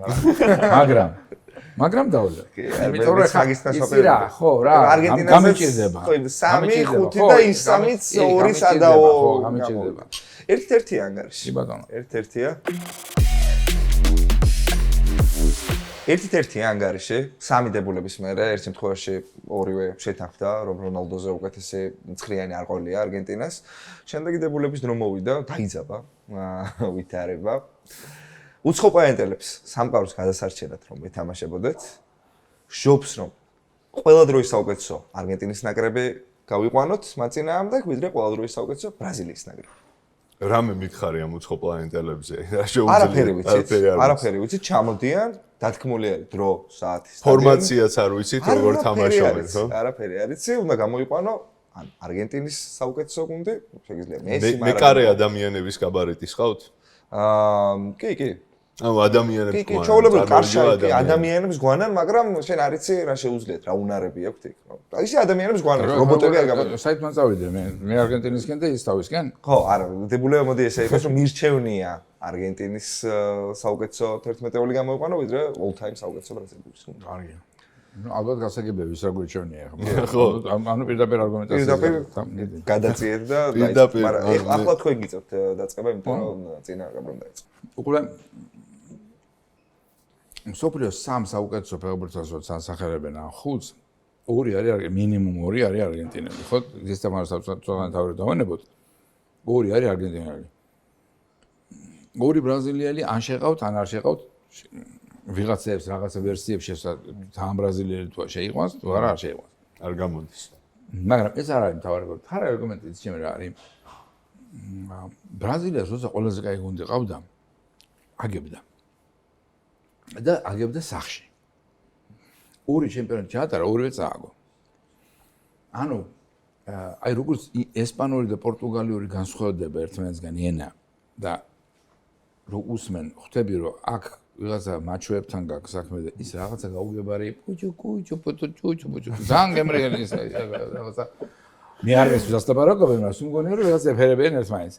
მაგრამ დავლებ.
იმიტომ რომ
იცი რა ხო რა გამიჭირდება.
3-5 და ის 3-2 სადაო
გამიჭირდება.
ერთ-ერთი ანგარიში.
კი ბატონო.
ერთ-ერთია. ერთ-ერთი ანგარიში, 3 დებულების მერე, ერთ შემთხვევაში ორივე შეთანხმდა, რომ რონალდოზე უკეთესი მცხრიანი არ ყოლია არგენტინას. შემდეგი დებულების დრო მოვიდა, დაიძაბა ვითარება. უცხო პაენტელებს სამყაროს გადასარჩენად რომ ეთამაშებოდეთ. ჟობს რომ ყველა დროის საუკეთესო არგენტინის ნაკრები გავიყვანოთ მაწინააღმდეგ, ვიდრე ყველა დროის საუკეთესო ბრაზილიის ნაკრები.
რამე მითხარი ამ უცხო პლანეტელებზე? რა შეუძლია?
არაფერი ვიცით, ჩამოდიან, დათქმული არის დრო, საათი,
ფორმაციაც არ ვიცით, როგორ თამაშობენ, ხო?
არაფერი არ იცი, უნდა გამოიყვანო ან არგენტინის საუკეთესო გუნდი, შეგიძლია მესი,
მე კარე ადამიანების გაბარიტის ყავთ?
კი.
ანუ ადამიანებს
კი, ჩაოლებრივ კარშავი ადამიანებს გვანან, მაგრამ შენ არ იცი რა შეუძლიათ, რა უნარები აქვთ იქ. ისე ადამიანებს გვანან, რობოტები არ გაბარიტეს.
საერთოდ წავიდე მე არგენტინისკენ და ის თავისკენ?
ხო, არა, დებულება მოდი ესე იყოს, რომ მირჩევნია არგენტინის საუკეთესო 11-ეული გამოიყვანო, ვიდრე all time საუკეთესო ბრაზილიის გუნდი.
კარგია. ალბათ გასაგებია ვის აგვირჩევნია ახლა. ხო, ანუ პირდაპირ არგუმენტაცია.
გადაწიეთ და მაგრამ ახლა თქვენ გიწევთ დაწყება, იმიტომ რომ წინა გაბრუნდა დაიწყო. უკვე მსოფლიოს 3 საუკეთესო ფეხბურთელს ასახერებენ ან 5, 2 არის მინიმუმ 2 არის არგენტინელი, ხო? ის თამაშს თავად თავი დავანებოთ. 2 არის არგენტინელი. 2 ბრაზილიელი ან შეყავთ, ან არ შეყავთ. ვიღაცებს რაღაცა ვერსიებს თან ბრაზილიელი თუ შეიყვანს, თუ არა არ შეიყვანს.
არ გამოდის.
მაგრამ ეს არ არის მთავარი არგუმენტი. მთავარი არგუმენტი ის ჩემი რა არის. ბრაზილიას როცა ყველაზე კაი გუნდი ყავდა, აგებდა. და აგებდა სახში. 2 ჩემპიონატი ჩაატარა, 2-ვე წააგო. ანუ აი როგორც ესპანური და პორტუგალიური განსხვავდება ერთმანეთსგან ენა და რო usmen ხვდები რომ აქ ვიღაცა მაჩვეებთან გაქვს საქმე და ის რაღაცა გაუგებარი პუჩუ ძალიან გემრიელი ის რაღაცა მე არ ეს დასტაბარაკობენ მას მგონია რომ რაღაცა ეფერებიან ერთმანეთს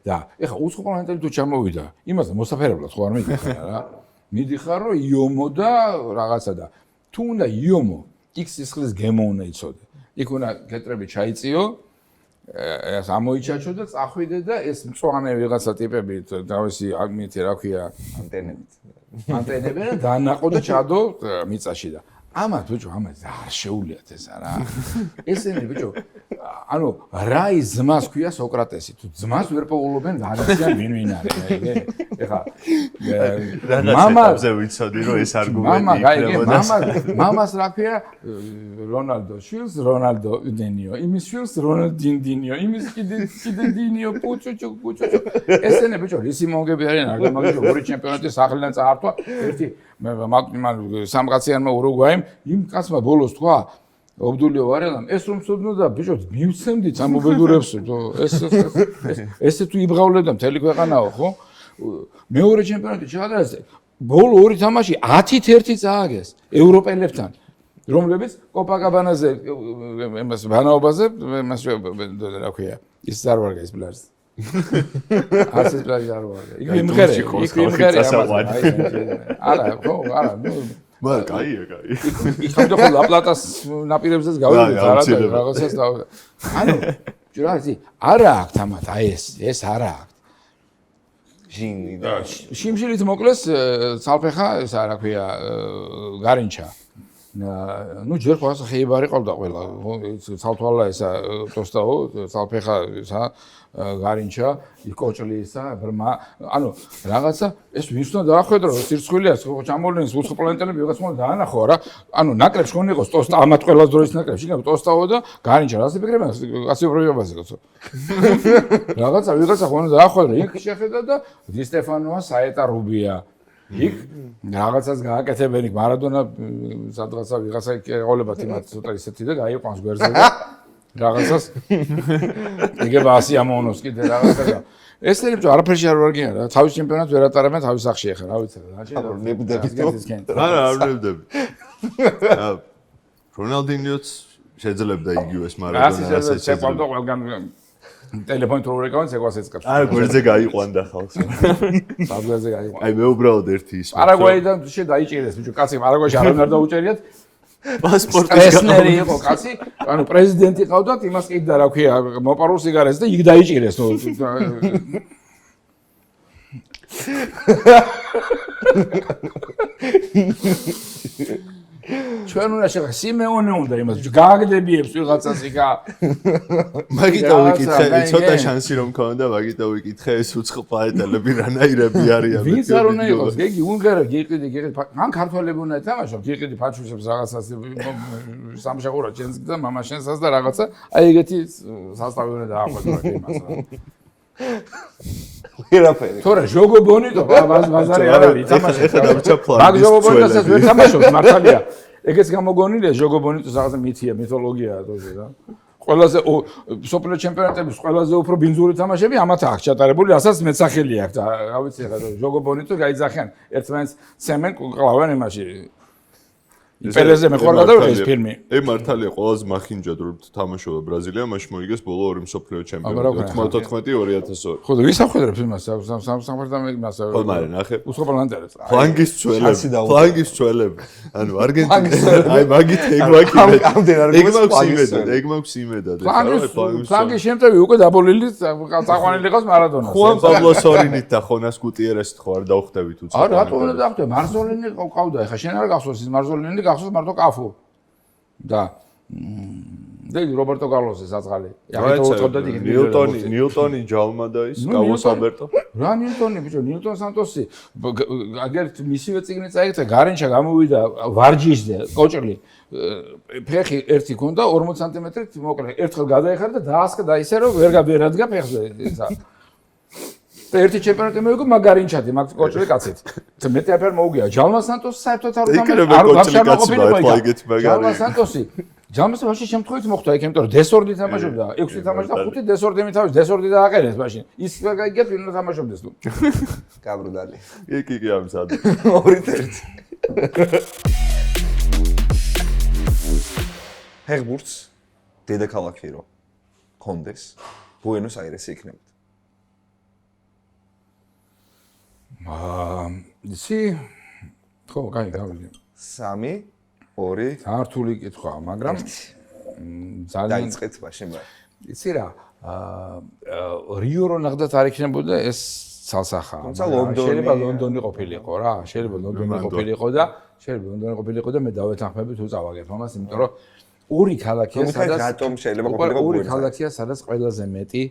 და ეხა უცხო პლანეტელი თუ ჩამოვიდა იმას მოსაფერებლად ხო არ მიდიხარ რა მიდიხარ რომ იომო და რაღაცა და თუ უნდა იომო X სისხლის გემო უნდა იცოდე იქ უნდა კეტრები ჩაიწიო ეს ამოიჩაჩო და წახვიდე და ეს მწვანე ვიღაცა ტიპები თავისი ამითი რა ქვია ანტენები და დანაყო და ჩადო მიწაში და ამათ ბიჭო ამას არ შეუძლიათ ეს რა ესენი ბიჭო ანუ რა ის ძმას ქვია სოკრატესი თუ ძმას ვერ პოულობენ რაღაციან ვინ არის ეხა
მამაზე ვიცოდი რომ ეს არგუმენტი იქნება
მამას რა ქვია რონალდო შვილს რონალდო დინიო იმის შვილს რონალდინდინიო იმის კიდე დინიო პუჩუჩუ ესენი ბიჭო რისი მონგები არიან არ გამაგიჟო ორი ჩემპიონატი სახლიდან წაართვა ერთი მან სამკაციანმა ურუგვაიმ იმ კაცმა ბოლოს თქვა ობდულიო ვარელამ ეს რომ სოდნოდა ბიჭო მივცემდით ამ უბედურებს ესე თუ იბღავლებდა მთელი ქვეყანაო ხო მეორე ჩემპიონატი ჩაადარეს ბოლო ორი თამაში 10-1 წააგეს ევროპელებთან, რომლებიც კოპაკაბანაზე იმას ბანაობაზე იმას რა ქვია, ის არ ვარ ეს პლაჟი. არც ეს პლაჟი არ ვარ. იქ იმღერე არა, ხო, არა,
მაგრამ კაია, კაი.
იქ ხომ და ლაპლატას ნაპირებზეც გავიდეთ რაღაცას და ანუ რა ისი არა აქვს თამათ აი ეს არა აქვს ჟინი და შიმშილით მოკლეს ცალფეხა ეს რა ქვია გარინჩა ну ჯერ ყოველს ხეიბარი ყავდა ყველა ცალთვალა ესა ტოსტაო ცალფეხა ესა გარინჩა იკოჭლი ესა ბრმა ანუ რაღაცა ეს ვინც უნდა დაახვედრო სირცხვილია ჩამოვლენის უცხო პლანეტები ვიღაც უნდა დაანახო რა ანუ ნაკრებს ხონ იყოს ტოსტა ამათ ყველას დროის ნაკრებში იქნება ტოსტაო და გარინჩა რას იფიქრებიან ასე პრობლემაზე გოცო რაღაცა ვიღაცა ხონ უნდა დაახვედრო იქ შეხედა და დი სტეფანოა საეტა რუბია იქ რაღაცას გააკეთებენ იქ მარადონა სადღაცა ვიღაცა ეყოლებათ იმათ ცოტა ისეთი და გაიყვანს გვერდზე და რაღაცას იგება 100 ამონოს კიდე რაღაცა და ეს ტელევიზია არაფერში არ ვარგიან რა თავის ჩემპიონატს ვერ ატარებენ თავის სახში ახლა რა ვიცი რა
არა არ ნებდები რონალდინიოც შეძლებდა იგივეს მარადონა ასე
შეყვავდა ყველგან ტელეფონით რო რეკავენ ცეკვას ეცკებს.
არა, გვერდზე გაიყვანდა ხალხს.
საგვერდზე გაიყვანდა.
აი მე უბრალოდ ერთი ის.
პარაგვაიდან დაიჭირეს, ბიჭო, კაცი პარაგვაიში არ უნდა დაუჭერიათ.
პასპორტის
პრეზიდენტი იყო კაცი, ანუ პრეზიდენტი ყავდათ, იმას კიდე რა ქვია, მოპარულ სიგარეთს და იქ დაიჭირეს. ჩვენ უნდა შეხა სიმეონე უნდა იმას გააგდებიებს ვიღაცას იქა
მაგიტო ვიკითხე ცოტა შანსი რომ ქონდა მაგიტო ვიკითხე ეს უცხო პლანეტელები რანაირები არიან
ვინც არ უნდა იყოს გეგი უნგარა გიყიდი ან ქართველები უნდა ეთამაშო გიყიდი ფაჩუშებს რაღაცას სამშაბათო ჩენს და მამაშენსაც და რაღაცა აი ეგეთი სასტავი უნდა დაახვედროთ იმას რა
ვერაფერი
თორე ჟოგო ბონიტო ბაზარი არ არის ითამაშე
ეხლა დავრჩა პლანი
მაგ ჟოგო ბონიტოსაც ვერ თამაშობს მართალია ეგეც გამოგონილია ჟოგო ბონიტოს რაღაცა მითია მითოლოგიაა თოზე რა ყველაზე სუპერ ჩემპიონატების ყველაზე უფრო ბინძური თამაშები ამათ აქვს ჩატარებული რასაც მეცახელი აქვს და რა ვიცი ეხლა ჟოგო ბონიტო გაიძახიან ერთმანეთს ცემენ კლავენ იმაში პერეზე მეყოლა და ეს ფილმი
ე მართალია ყველაზე მახინჯად რომ თამაშობდა ბრაზილია მაშინ მოიგეს ბოლო ორი მსოფლიო ჩემპიონატი 94-2002
ხო და ვის ახვედრებს იმას სამფერდამე იმას
ხო მაგრამ ნახე
უცხო პლანეტელებს
ფლანგის წველები ანუ არგენტინა აი მაგით ეგ მაქვს იმედად
ფლანგის შემტევი უკვე დაბოლილი წაყვანილი ყავს მარადონა
ხუან პაბლო სორინით და ხონას გუტიერესით ხო არ დაუხდებით უცხო
არა რატო უნდა დახვდე მარზოლინი ყავდა ეხა შენ არ გახსოვს ის მარზოლინი გახსოვს მარტო კაფუ და რობერტო კარლოსის აწყალი
ნიუტონი ჯალმა და ის კარლოს ალბერტო
რა ნიუტონი ბიჭო ნიუტონ სანტოსი აგერ მისივე წიგნი წაიღწა გარენჩა გამოვიდა ვარჯიშზე კოჭრლი ფეხი ერთი ქონდა 40 სანტიმეტრით მოკლე ერთხელ გადაეხარა და დაასკა და ისე რომ ვერ ადგა ფეხზე ისა და ერთი ჩემპიონატი მოიგო მაგარინჩადი მაგ კოჭრლი კაცით მეტი აფერ მოუგია ჯალმა სანტოსი საერთოდ არ ჯალმა სანტოსი ჯალმას ვაში შემთხვევით მოხდა იქ იმიტომ რომ დესორდი თამაშობდა 6 თამაშდა 5 დესორდი მითავის დესორდი დააყენეს მაშინ ის გაიგეთ ვინ უნდა თამაშობდეს თუ
გაბრუდალი
კი ამსად
2-1 ჰეგბურტს დედაქალაქი რო კონდეს ბუენოს აირესი იქნებოდა
ისი ხო კაი გავიგე
3-2
ართული კითხვა მაგრამ ძალიან
დაიწყეთ მაშინ
იცი რა რიო რო ნახდათ არ იქნებოდა ეს ცალსახა შეიძლება ლონდონი ყოფილიყო რა შეიძლება ლონდონი ყოფილიყო და მე დავეთანხმები თუ წავაგებ ამას იმიტომ რომ ორი ქალაქია სადაც
რატომ შეიძლება ყოფილიყო
ორი ქალაქია სადაც ყველაზე მეტი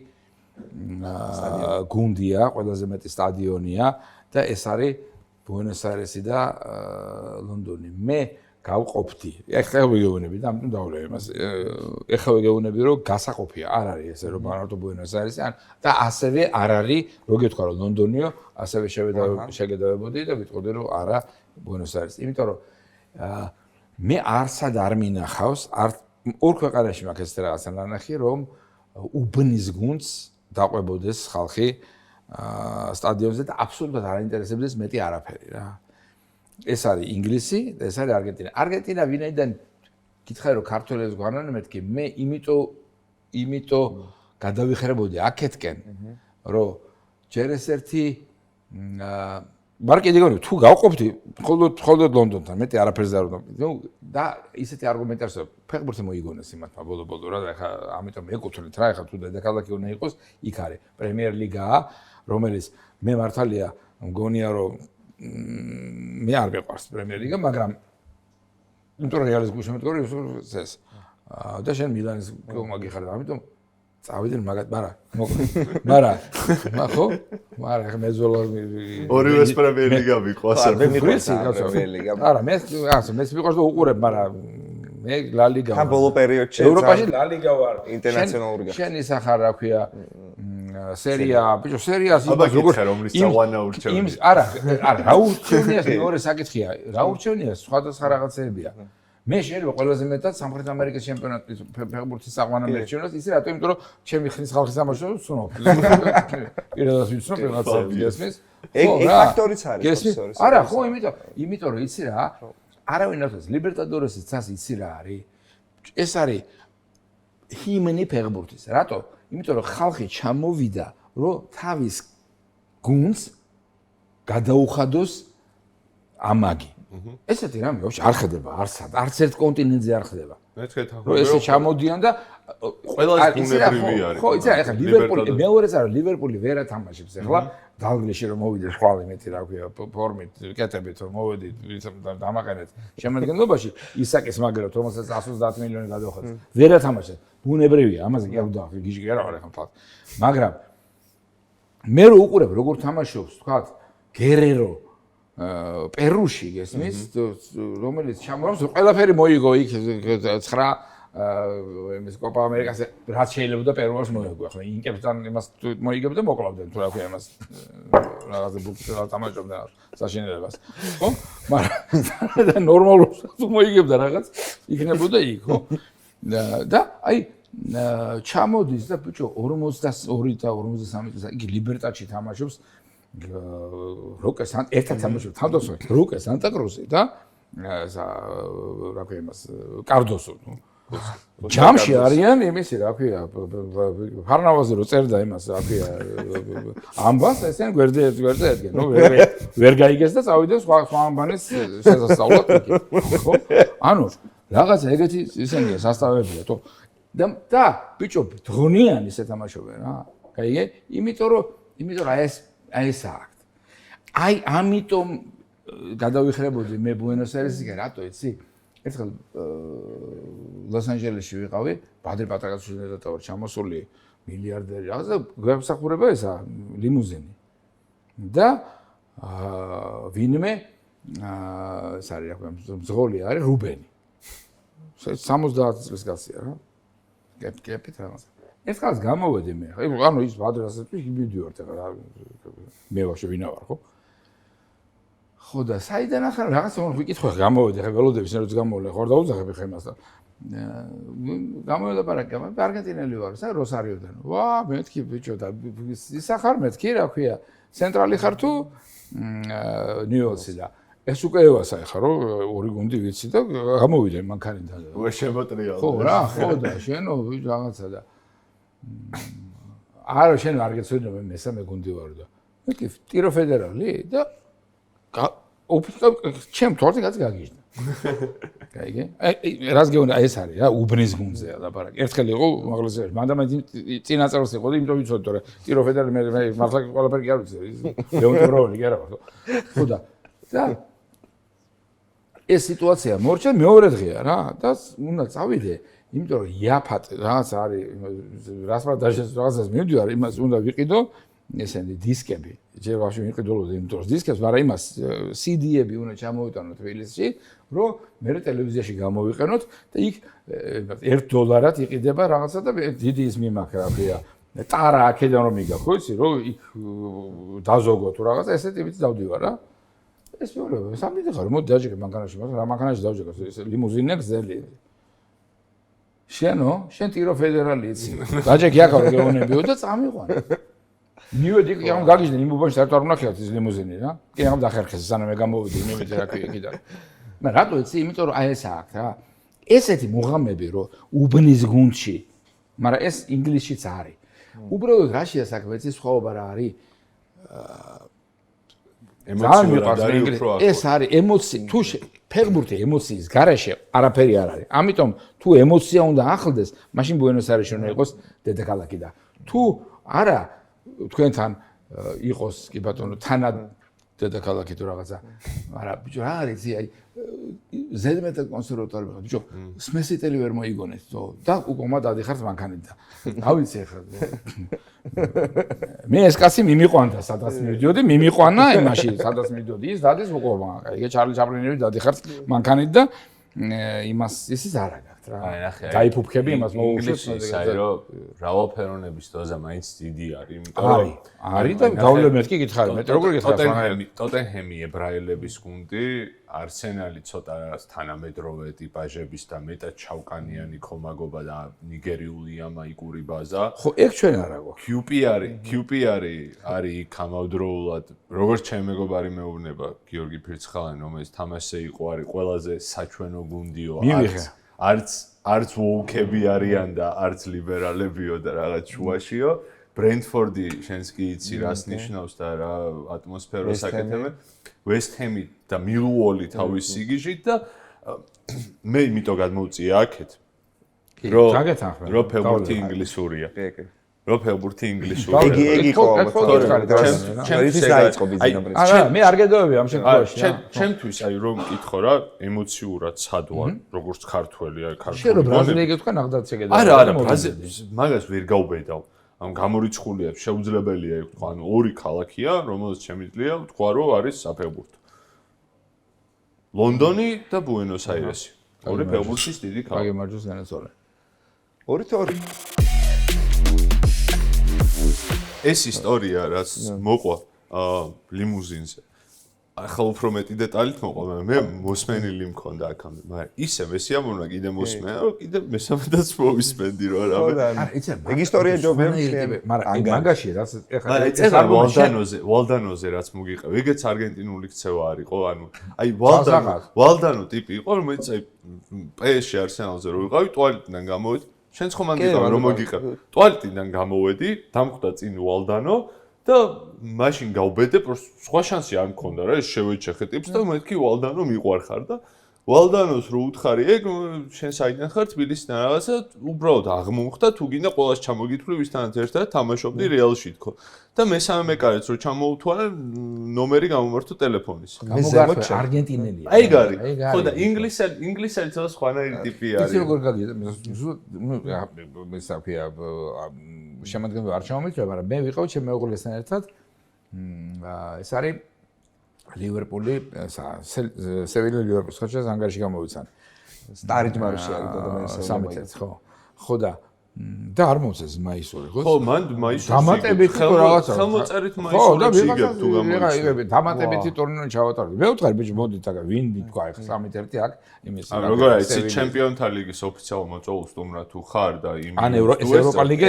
გუნდია ყველაზე მეტი სტადიონია და ეს არის ბუენოს-აირესი და ლონდონი მე გავყოფდი. ეხლა ვიგეუბნები და ამიტომ დავვლე იმას. ეხლა ვიგეუბნები რომ გასაყოფია არ არის ესე რომ მარტო ბუენოს-აირესი და ასევე არ არის რო გეთქვა რომ ლონდონიო ასევე შეგედავებოდი და ვიტყოდი რომ არა ბუენოს-აირესი. იმიტომ რომ მე არსად არ მინახავს ორ ქვეყანაში მაქვს ეს რაღაცა ნანახი რომ უბნის გუნდს დაყვებოდეს ხალხი სტადიონზე და აბსოლუტურად არ ინტერესებდეს მეტი არაფერი რა. ეს არის ინგლისი და ეს არის არგენტინა. არგენტინა ვინაიდან გითხარი რომ ქართველებს გვანან მეთქი მე იმიტომ გადავიხრებოდი აქეთკენ რომ ჯერ ეს ერთი მარკეტინგი გონი თუ გავყოფდი მხოლოდ ლონდონთან მეტი არაფერს არ უნდა ნუ და ისეთი არგუმენტებს ფეხბურთი მოიგონეს იმათმა ბოლო რა ხა ამიტომ ეკუთვნით რა ხა თუ დედაქალაქი უნდა იყოს იქ არის პრემიერ ლიგაა რომელიც მე მართალია მგონია რომ მე არ მეყვარს პრემიერ ლიგა მაგრამ იმიტომ რომ რეალის გუშემეთქორი ეს და შენ მილანის გომაგი ხარ ამიტომ წავიდნენ მაგრამ ხო მაგრამ მეზოლა
ორივეს პრემიერ ლიგა მიყვარს
მე მიყვარს პრემიერ ლიგა
არა მე მიყვარს და უყურებ მაგრამ მე ლა ლიგა
ხან ბოლო პერიოდში
ევროპაში ლა ლიგა ვარ
ინტერნაციონალური გახდა
შენ ის ახარ რა ქვია სერია ბიჭო სერიას
იმას როგორ რომლის წაღვანა ურჩევნია
იმის არა რა ურჩევნია მეორე საკითხია რა ურჩევნია სხვადასხვა რაღაცეებია მე შეიძლება ყველაზე მეტად სამხრეთ ამერიკის ჩემპიონატის ფეხბურთის საყვანა მერჩევნოს ისე რატო იმიტომ რომ ჩემი ხნის ხალხის სამაშრობო ვცნობ პირადად ვიცნობ რაღაცებს გესმის
ეგ ფაქტორიც არის
არა ხო იმიტომ რომ იცი რა არავინ არ თავს ლიბერტადორესის წას იცი რა არის ეს არის ჰიმნი ფეხბურთის რატო იმიტომ რომ ხალხი ჩამოვიდა რომ თავის გუნდს გადაუხადოს ამაგი ესეთი რამე ვაფშე არ ხდება არც ერთ კონტინენტზე არ ხდება რომ ესე ჩამოდიან და
ყველას გუნებრივი არის
ხო იცი ახლა ლივერპული მეორეც არა ლივერპული ვერ ათამაშებს ახლა დალგლეში რომ მოვიდეს ხვალ იმეთი რა ქვია ფორმით კეთებით რომ მოვედით დამაყენეთ შემადგენლობაში ისაკის მაგრად რომელსაც 130 მილიონი გადავხადეთ ვერ ათამაშებს ბუნებრივია ამაზე კი არ უნდა გიჟი არა ხარ ახლა მაგრამ მე რო უყურებ როგორ თამაშობს თქვა გერერო პერუში გესმის რომელიც ჩამორავს ყველაფერი მოიგო იქ 9 იმის კოპა ამერიკას რაც შეიძლება პერუას მოიგო ახლა ინკებთან იმას მოიგებდა მოკლავდნენ თუ რა ქვია იმას რაღაცა ბუქსა თამაშობდა საშინელებას ხო მაგრამ ნორმალურს თუ მოიგებდა რაღაც იქნებოდა იქ ხო და აი ჩამოდის და ბიჭო 42 და 53 წელს იგი ლიბერტადში თამაშობს როკე ერთად თამაშობს თავდასხმით როკე სანტა-კრუსი და რა ქვია იმას კარდოსო ჯამში არიან იმისი რა ქვია ფარნავაზი რო წერდა იმას რა ქვია ამბას ესენ გვერდზე ედგენ ნუ ვერ გაიგეს და წავიდნენ სხვა ამბანის შესასწავლად ხო ანუ რაღაცა ეგეთი ისენია სასწავლებია თო და ბიჭო დღონიან ისე თამაშობენ რა გაიგე იმიტომ რომ აი ეს აქ აი ამიტომ გადავიხრებოდი მე ბუენოს-აირესისკენ რატო იცი ერთხელ ლოს-ანჯელესში ვიყავი ბადრი პატაკაცშვილთან და ჩამოსული მილიარდერი რაღაცა გვემსახურება ესა ლიმუზინი და ვინმე ეს არის რა ქვია მძღოლი არის რუბენი 70 წლის გასია რა კეპით რაღაცა ერთხელს გამოვედი მე ანუ ის ბადრასაც მივიდივართ ახლა მე ვაშე ვინა ვარ ხო და საიდან ახლა რაღაცა ვიკითხე გამოვედი ახლა ველოდების ნერვს გამოვლე ხარ დაუძახები ხა იმას და გამოვედა პარაკა არგენტინელი ვარ სა როსარიოდან ვა მეთქი ბიჭო და ის ახარ მეთქი რა ქვია ცენტრალი ხარ თუ ნიუ-იორკში და ეს უკვე ევასა ხა რომ ორი გუნდი ვიცი და გამოვიდა მანქანიდან
უე შემოტრიალდა
ხო რა ხო და შენო რაღაცა და არა შენ არ გეცოდინე მე მესამე გუნდი ვარ და მე ტირო ფედერალი და ჩემ თორზე კაც გაგიჟდა გაიგე რას გეუბნა ეს არის რა უბნის გუნდზეა ლაპარაკი ერთხელ იყო მაგალითად მანდ წინაწელს იყო და იმიტომ ვიცოდი თორე ტირო ფედერალი მე მართლა ყველაფერი კი არ ვიცი ლეონტი ბროველი კი არა ხო და ეს სიტუაცია მორჩა მეორე დღეა რა და უნდა წავიდე იმიტომ რომ იაფატ რაღაც არის რასმა დაჟეს რაღაცას მივდივარ იმას უნდა ვიყიდო ესენი დისკები ჯერ ვაში ვიყიდულობდი იმიტომ რომ დისკებს მაგრამ იმას CD-ები უნდა ჩამოვიტანო თბილისში რომ მე ტელევიზიაში გამოვიყენოთ და იქ $1 იყიდება რაღაცა და დიდი ის მიმაქრა რა ქვია ტარა აქედან რომ მიგა ხო იცი რომ იქ დაზოგო თუ რაღაცა ესეთი ვიცი დავდივარ რა ეს მეორე სამი ხარ მოდი დაჯერე მანქანაში მაგრამ რა მანქანაში დავჯერე ეს ლიმუზინია გზელი შენ ტირო ფედერალი იცი დაჯეკი ახლა გეონებიო და წამიყვან მივედი კი ამ გაგიჟდნენ იმ უბანში საერთოდ არ უნდა ხიათ ის ლიმუზინი რა. კი ამ დახერხეს სანამ მე გამოვიდი იმედი რა ქვია კიდე. მაგრამ რატო იცი? იმიტომ რომ აი ეს აქვს რა. ესეთი მუღამები რომ უბნის გუნდში, მაგრამ ეს ინგლისშიც არის. უბრალოდ რაშია საქმე, იცი სხვაობა რა არის? ეს არის ემოცი, თუ ფეხბურთი ემოციის გარეშე არაფერი არ არის. ამიტომ თუ ემოცია უნდა ახლდეს, მაშინ ბუენოს-აირესში უნდა იყოს დედაქალაქი და თუ არა თქვენთან იყოს კი ბატონო თანად დედაქალაქი თუ რაღაცა. მაგრამ ბიჭო რა არის იცი აი ზედმეტად კონსერვატორი ვიყავ. ბიჭო სმესიტელი ვერ მოიგონეთ თო და უკომა დადიხართ მანქანით და გავიცი ახლა. მე ეს კაცი მიმიყვანდა სადაც მივიდიოდი, მიმიყვანა იმაში სადაც მივიდიოდი ის დადის უკომა. ეგე ჩარლი ჩაპლინები დადიხართ მანქანით და იმას ისიც არ აქვს რა.
აი ნახე.
დაიფუფქები იმას მოუშვეს.
აი რომ რავალფერონების დოზა მაინც დიდი არის, იმიტომ რომ
არის და გავლენით კი გითხარი, მე როგორ გითხარ?
ტოტენჰემი ებრაელების გუნდი, არსენალი ცოტა თანამედროვე ტიპაჟების და მეტად ჩავკანიანი ქომაგობა და ნიგერიული ამაიკური ბაზა.
ხო, ეგ ჩვენ არა გვაქვს.
QPR არის იქ ამავდროულად, როგორც ჩემი მეგობარი მეუბნება, გიორგი ფირცხალიანი, რომელიც თამაშზე იყო, არის ყველაზე საჩვენო გუნდიო. არც ვოუკები არიან და არც ლიბერალებიო და რაღაც შუაშიო. ბრენდფორდი შენს კი იცი რას ნიშნავს და რა ატმოსფეროს აკეთებენ. ვესტჰემი და მილუოლი თავის სიგიჟით და მე იმიტომ გადმოვწია აქეთ. რომ ფეხბურთი ინგლისურია. რომ ფეხბურთი ინგლისურია.
იგი იყო ჩემთვის დაიწყო ბიზნესი.
არა, მე არ გედოვები ამ შემთხვევაში.
ჩემთვის აი რომ მკითხო რა, ემოციურად სად ვარ, როგორც ქართველი, აი ქართველი.
შენ რო ბრაზილია გეთქვა ნახდაც შეგედა.
არა, მაგას ვერ გავბედავ. ამ გამორიცხულია შეუძლებელია თქვა, ანუ ორი ქალაქია, რომელსაც შემიძლია თქვა, რომ არის საფეხბურთო. ლონდონი და ბუენოს-აირესი. ორი ფეხბურთის დიდი ქალაქი.
გაგემარჯოს განასწორე.
2-2.
ეს ისტორია რაც მოყვა ლიმუზინზე. ახლა უფრო მეტი დეტალით მოყვა, მაგრამ მე მოსმენილი მქონდა აქამდე, მაგრამ ისე მე სიამოვნა კიდე მოსმენა, რომ კიდე მესამედაც მოვისმენდი რომ არა.
არა, იცი,
ეგ ისტორია ჯობია,
მაგრამ მაგაში რაც ეხლა
ეს ვალდანოზე რაც მოგიყევ, ეგეც არგენტინული ქცევა არისო, ანუ აი ვალდანო ტიპი იყო, რომელიც აი PSG არსენალზე რო ვიყავი, ტუალეტიდან გამოვედი, შენც ხომ მანდიდან რომ მოგიყევ, ტუალეტიდან გამოვედი, დამხვდა წინ ვალდანო და მაშინ გავბედე, სხვა შანსი არ მქონდა რა, ეს შევეჩეხე ტიპს და მეთქი ვალდანო მიყვარხარ და ვალდანოს რო უთხარი, ეგ შენ საიდან ხარ თბილისიდან რაღაცა, უბრალოდ აღმოხდა, თუ გინდა ყოველას ჩამოგითვლი ვისთანაც ერთად თამაშობდი რეალში თქო. და მესამე მეკარეც რო ჩამოუთვალე, ნომერი გამომართო ტელეფონის.
გამოგარდა არგენტინელია.
აი გარი. ხო და ინგლისელი ცოტა სხვანაირი ტიპი არის.
იცი როგორ გაგია, მე საფია შემოდგება არ ჩამომიწვია, მაგრამ მე ვიყავ ჩემ მეუღლესთან ერთად. ეს არის ლივერპული, სევილა ლივერპულის ხარჯას ანგარიში გამოვიცან.
სტარიჯმარში არის დედამიწა.
სამი წელს, ხო. ხო და არ მომწეს მაისური, ხო?
ხო, მან მაისური.
დამატებით რაღაცა.
ხელმოწერით მაისური იგებ თუ
გამოიწვია. დამატებითი ტურნირი ჩავატარდი. მე ვთხარი, ბიჭო, მოდით აკა, ვინ თქვა, ახლა 3-1 აქ იმის.
როგორ არის, ჩემპიონთა ლიგის ოფიციალურ მოწვეულს თუმრა თუ ხარ და იმ
ან ევროპა ლიგა,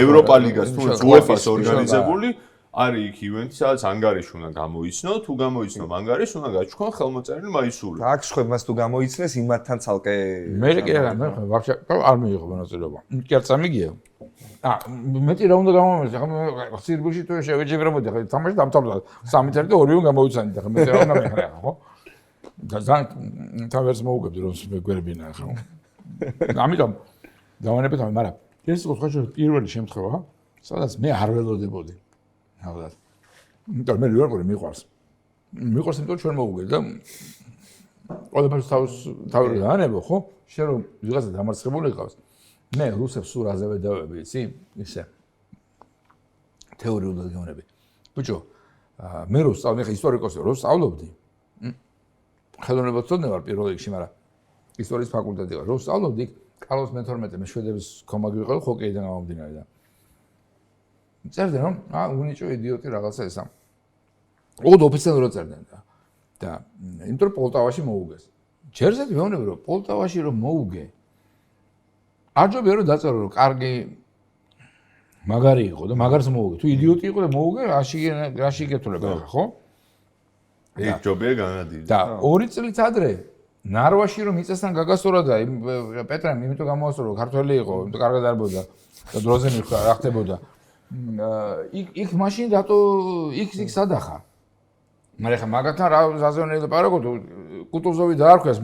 ევროპა ლიგას თუ UEFA-ს ორგანიზებული არის იქ ივენთი, სადაც ანგარიში უნდა გამოიცნო, თუ გამოიცნო ანგარიშს, უნდა გაჩქონ ხელმოწერილი მაისური.
აქ ხვებას თუ გამოიცნეს, იმათთან ცალკე
მე კი არა, მე ვაფშე არ მიიღო მონაწილეობა. კი არ წამიგია. მეტი რა უნდა გამომეწე, ახლა სირბილში თუ შევეჯიბრებოდი, ახლა თამაში დამთავრდა. 3-1 და 2-2 გამოიცანით, ახლა მეტი რა უნდა მეხრა, ხო? თან ვერც მოუგებდი რომ მეგვერბინა ახლა. ამიტომ დავანებეთ, მაგრამ ეს იყო სხვა პირველი შემთხვევა, სადაც მე არ ველოდებოდი. ნახოთ. იმიტომ მე ლივერპული მიყვარს. მიყვარს იმიტომ ჩვენ მოუგე და ყველაფერს თავი დაანებო, ხო? შენ რომ ვიღაცა დამარცხებული იყავს. მე რუსებს სულ რაზე ვედავები, იცი? ისე. თეორიულად გეუბნები. ბიჭო, მე რო სწავლობდი, ხა ისტორიკოსი რო სწავლობდი. ხელოვნება წოდნე ვარ პირველ რიგში, მაგრამ ისტორიის ფაკულტეტი ვარ. რო სწავლობდი, კარლოს მე-12 შვედების კომაგი ვიყავი ჰოკეიდან გამომდინარე და წერდნენ რომ უნიჭო იდიოტი რაღაცა ესა. ოღონდ ოფიციალურად წერდნენ და იმიტომ რომ პოლტავაში მოუგეს. ჯერზეთ მეუბნები რომ პოლტავაში რომ მოუგე. არ ჯობია რომ დაწერო რომ კარგი მაგარი იყო და მაგარს მოუგე. თუ იდიოტი იყო და მოუგე, რაში იკეთულება ხა, ხო?
იქ ჯობია განადიდა.
და 2 წლით ადრე ნარვაში რომ იწესთან გაგასწორა და პეტრემ იმიტომ გამოასწორა, ქართველი იყო, იმიტომ კარგად არბოდა და დროზე მიხდა რა ხდებოდა. იქ მაშინ რატო იქ სადახარ? მაგრამ ხა მაგათთან რა ზაზონელი ლაპარაკობ, კუტუზოვი დაარქვეს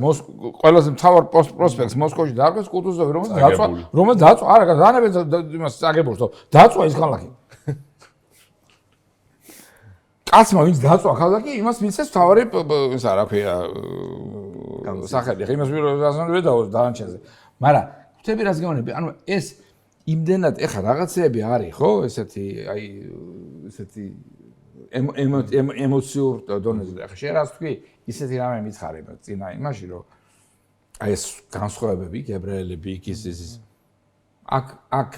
ყველაზე მთავარ პროსპექტს მოსკოვში დაარქვეს კუტუზოვი, რომელიც დაწვა, არა, განაბენ იმას წაგებულს, დაწვა ის ქალაქი. კაცმა ვინც დაწვა ქალაქი, იმას მისცეს მთავარი ისა რა ქვია სახელი. ხა იმას ზაზონელი დაოს დანარჩენზე. მაგრამ ხტები რას გეუბნები, ანუ ეს იმდენად ეხა რაღაცეები არის, ხო, ესეთი აი ესეთი ემოციურ დონეზე. ახლა შენ რას თქვი, ისეთი რამე მითხარება წინა იმაში, რომ აი ეს განსხვავებები, ებრაელები, იქ ის აქ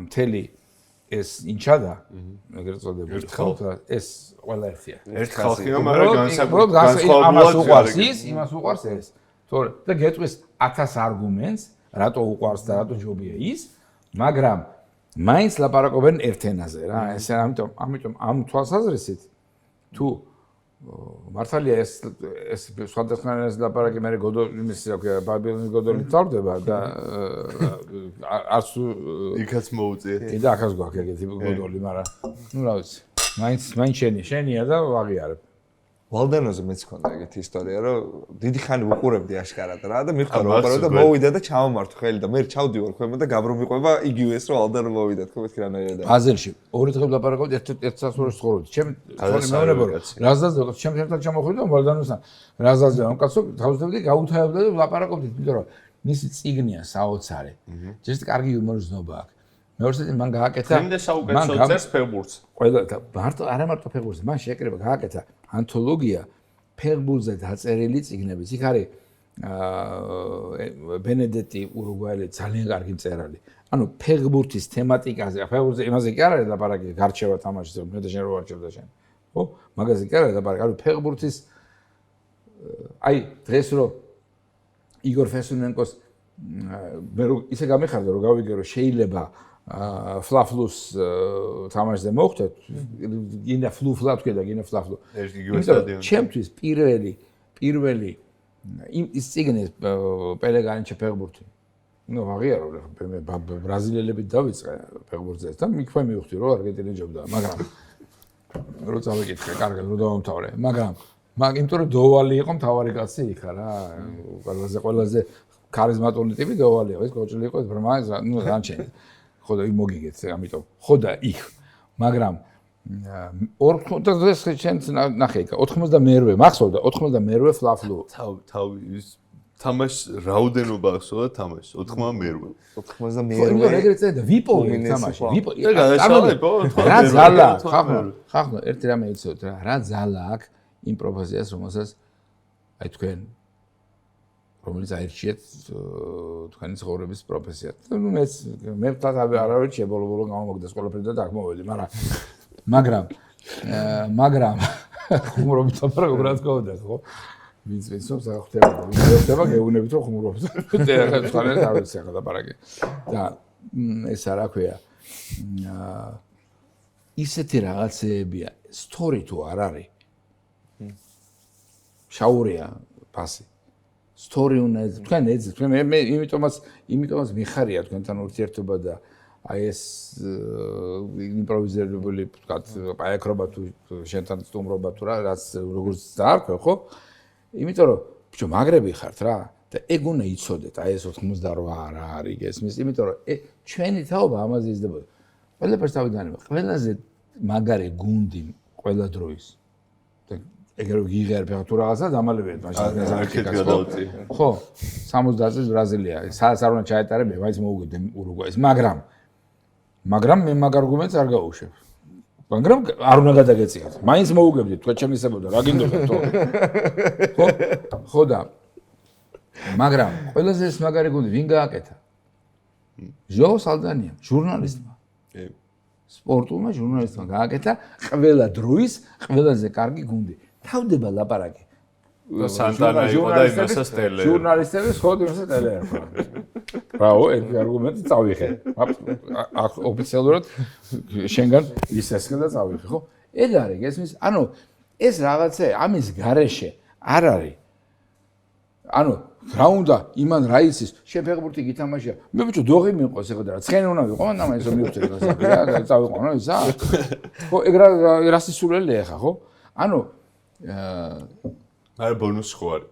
მთელი ეს ინჩადა, ეგრეთ წოდებული, ეს ყველა ერთია.
ერთ ხალხია, მაგრამ განსაკუთრებით
ამას უყვარს ის, იმას უყვარს ეს. თორე და გეტყვის 1000 არგუმენტს, რატო უყვარს და რატო ჯობია ის, მაგრამ მაინც ლაპარაკობენ ერთ ენაზე რა. ეს ამიტომ ამ თვალსაზრისით თუ მართალია ეს სხვადასხვა ენაზე ლაპარაკი მე იმის რა ქვია ბაბილონის გოდოლით თავდება და არც
იქაც მოუწიეთ.
კიდე ახაც გვაქვს ეგეთი გოდოლი, მაგრამ ნუ რა ვიცი. მაინც შენია და ვაღიარებ.
ვალდენოზე მეც ქონდა ეგეთი ისტორია, რომ დიდი ხანი ვუყურებდი აშკარად რა და მიხარ უყურო და მოვიდა და ჩავმართო ხელი და მე ჩავდივარ ქვემოთ და გაბრომიყვება იგივე ეს რომ ვალდენო მოვიდა თქო მეთქი რანაირად.
აზერში 2 დღე ლაპარაკობთ ერთ საათს ცხოვრობთ. ჩემ მეუბნება რაზდაზე ჩემ ერთად ჩამოხვიდე და ვალდენოსთან რაზდაზე ამ კაცო თავისთავად გაუთავებდა და ლაპარაკობდით, იმიტომ რომ მისი წიგნია საოცარი. ჯერ კარგი იუმორისტობა აქვს. მეურსეთი მან გააკეთა
თემდე საუკეთესო წერს ფეხბურთს.
ყველა მარტო არა მარტო ფეხბურთს, მან შეეკრება გააკეთა ანთოლოგია ფეხბურთზე დაწერილი წიგნების. იქ არის ბენედეტი ურუგვაელი ძალიან კარგი მწერალი. ანუ ფეხბურთის თემატიკაზე, ფეხბურთზე იმაზე კი არა ლაპარაკი, გარჩევა თამაშზე, მე და შენ რო არჩევდა შენ. ხო? მაგაზე კი არა ლაპარაკი, ანუ ფეხბურთის აი დღეს რო იგორ ფესუნენკოს მე რო ისე გამიხარდა რომ გავიგე რომ შეიძლება ფლაფლუს თამაშზე მოხდეთ, გინდა ფლუფლა თქვი და გინდა ფლაფლუ. ჩემთვის პირველი ის წიგნის პელეგრინჩე ფეხბურთი. ნუ აღიარო მე ბრაზილიელებით დავიწყე ფეხბურთზე და მიქვე მივხვდი რომ არგენტინა ჯობდა, მაგრამ რო წავიკითხე, კარგად რო დავამთავრე, მაგრამ იმიტომ რომ დოვალი იყო მთავარი კაცი იქ რა, ყველაზე ქარიზმატული ტიპი დოვალია, ეს კოჭლი იყო, ეს ბრმა, ნუ რანჩენი. ხო და მოგიგეთ, ამიტომ. ხო და იქ. მაგრამ 4 შენც ნახე იქ 92 მახსოვდა 92 ფლაფლუ.
თავი ის თამაშ რაოდენობა ახსოვდა თამაშ 92.
92.
ეგრეთ წედა ვიპოვე თამაში. რა ძალა, ხახო, ერთი რამე იცოდეთ რა, რა ძალა აქვს იმ პროფესიას, რომელსაც აი თქვენ რომელიც აირჩიეთ თქვენი ცხოვრების პროფესიად. ნუ მე თვითონ არ ავირჩიე ბოლო გამომოგდეს ყველაფერი და აქ მოვედი, მაგრამ ხუმრობით ლაპარაკობ რა თქმა უნდა, ხო? ვინც ხდება, გეუბნებით რომ ხუმრობთ. და თქვენ არ ვიცი ახლა ლაპარაკი. და ეს რა ქვია? ისეთი რაღაცეებია, სტორი თუ არ არის. შაურია პასი. სტორი უნდა თქვენ ეძებთ, მე იმიტომაც მიხარია თქვენთან ურთიერთობა და აი ეს იმპროვიზირებული, ვთქვათ, პაიაკრობა თუ შენთან სტუმრობა თუ რა, რაც როგორც დაარქვე, ხო? იმიტომ რომ ბიჭო, მაგრები ხართ რა და ეგ უნდა იცოდეთ, აი ეს 88 რა არის გესმის, იმიტომ რომ ჩვენი თაობა ამაზე იზრდებოდა. ყველაფერს თავიდანვე, ყველაზე მაგარი გუნდი ყველა დროის. ეგრე რომ გიღერ ფეხბურთი თუ რაღაცა დამალებია მაშინ. ხო, 60 წელს ბრაზილია. სადაც არ უნდა ჩაეტარებია, მაინც მოუგებდი ურუგვაის, მაგრამ მე მაგ არგუმენტს არ გავუშვებ. მაგრამ არ უნდა გადაგეწიათ. მაინც მოუგებდი, თქვენ შემისებოდა, რა გინდოხეთ თო. ხო და მაგრამ ყველაზე ეს მაგარი გუნდი ვინ გააკეთა? ჟო სალდანია, ჟურნალისტმა. სპორტულმა ჟურნალისტმა გააკეთა ყველა დროის ყველაზე კარგი გუნდი. თავდება ლაპარაკი.
სანტანა იყო და იმასაც ტელე.
ჟურნალისტები ხოდ იმასაც ტელე ერქვა. ბრავო, ეს არგუმენტი წავიღე. აქ ოფიციალურად შენგან ისესკა და წავიღე, ხო? ეგ არის, გესმის? ანუ ეს რაღაცა ამის გარეშე არ არის. ანუ რა უნდა იმან რა იცის, შეფეხბურთი გითამაშია. მე ბიჭო დოღი მიყვეს ეხლა და ცხენი უნდა ვიყო, მან ამას მივხვდი და წავიყო, ნუ ისა. ხო, ეგ რა სისულელია ხა, ხო? ანუ
არა ბონუსი ხო არის.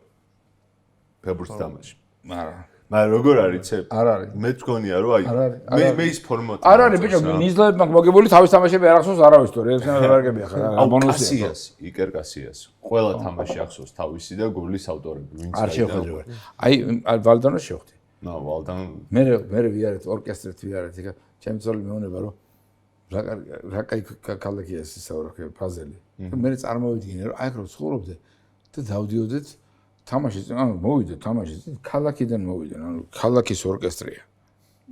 ფეხბურთს თამაში.
არა.
მაგრამ როგორ არის ცე?
არ არის.
მე თქონია რომ აი მე ის ფორმატი.
არ არის ბიჭო, ნიზლები მაგ მოგებული თავის თამაშები არ ახსოვს არავის თორე, ეს ვარგებია ხა, ბონუსია.
იკერ კასიას. ყველა თამაში ახსოვს თავისი და გოლის ავტორები, ვინც
არ შევხედე ვარ. აი ვალდანოს შევხვდი.
ნო, ვალდან
მე ვიარეთ ორკესტრით ვიარეთ, იქ ჩემი ძოლი მეუბნება რომ რა კაი ქალაქია ეს ისავრაკე ფაზელი. მე წარმოვიდგინე რომ აი რო ცხოვრობდე და დავდიოდეთ თამაშიც, ანუ მოვიდე თამაშიც, ქალაქიდან მოვიდე, ანუ ქალაქის ორკესტრია.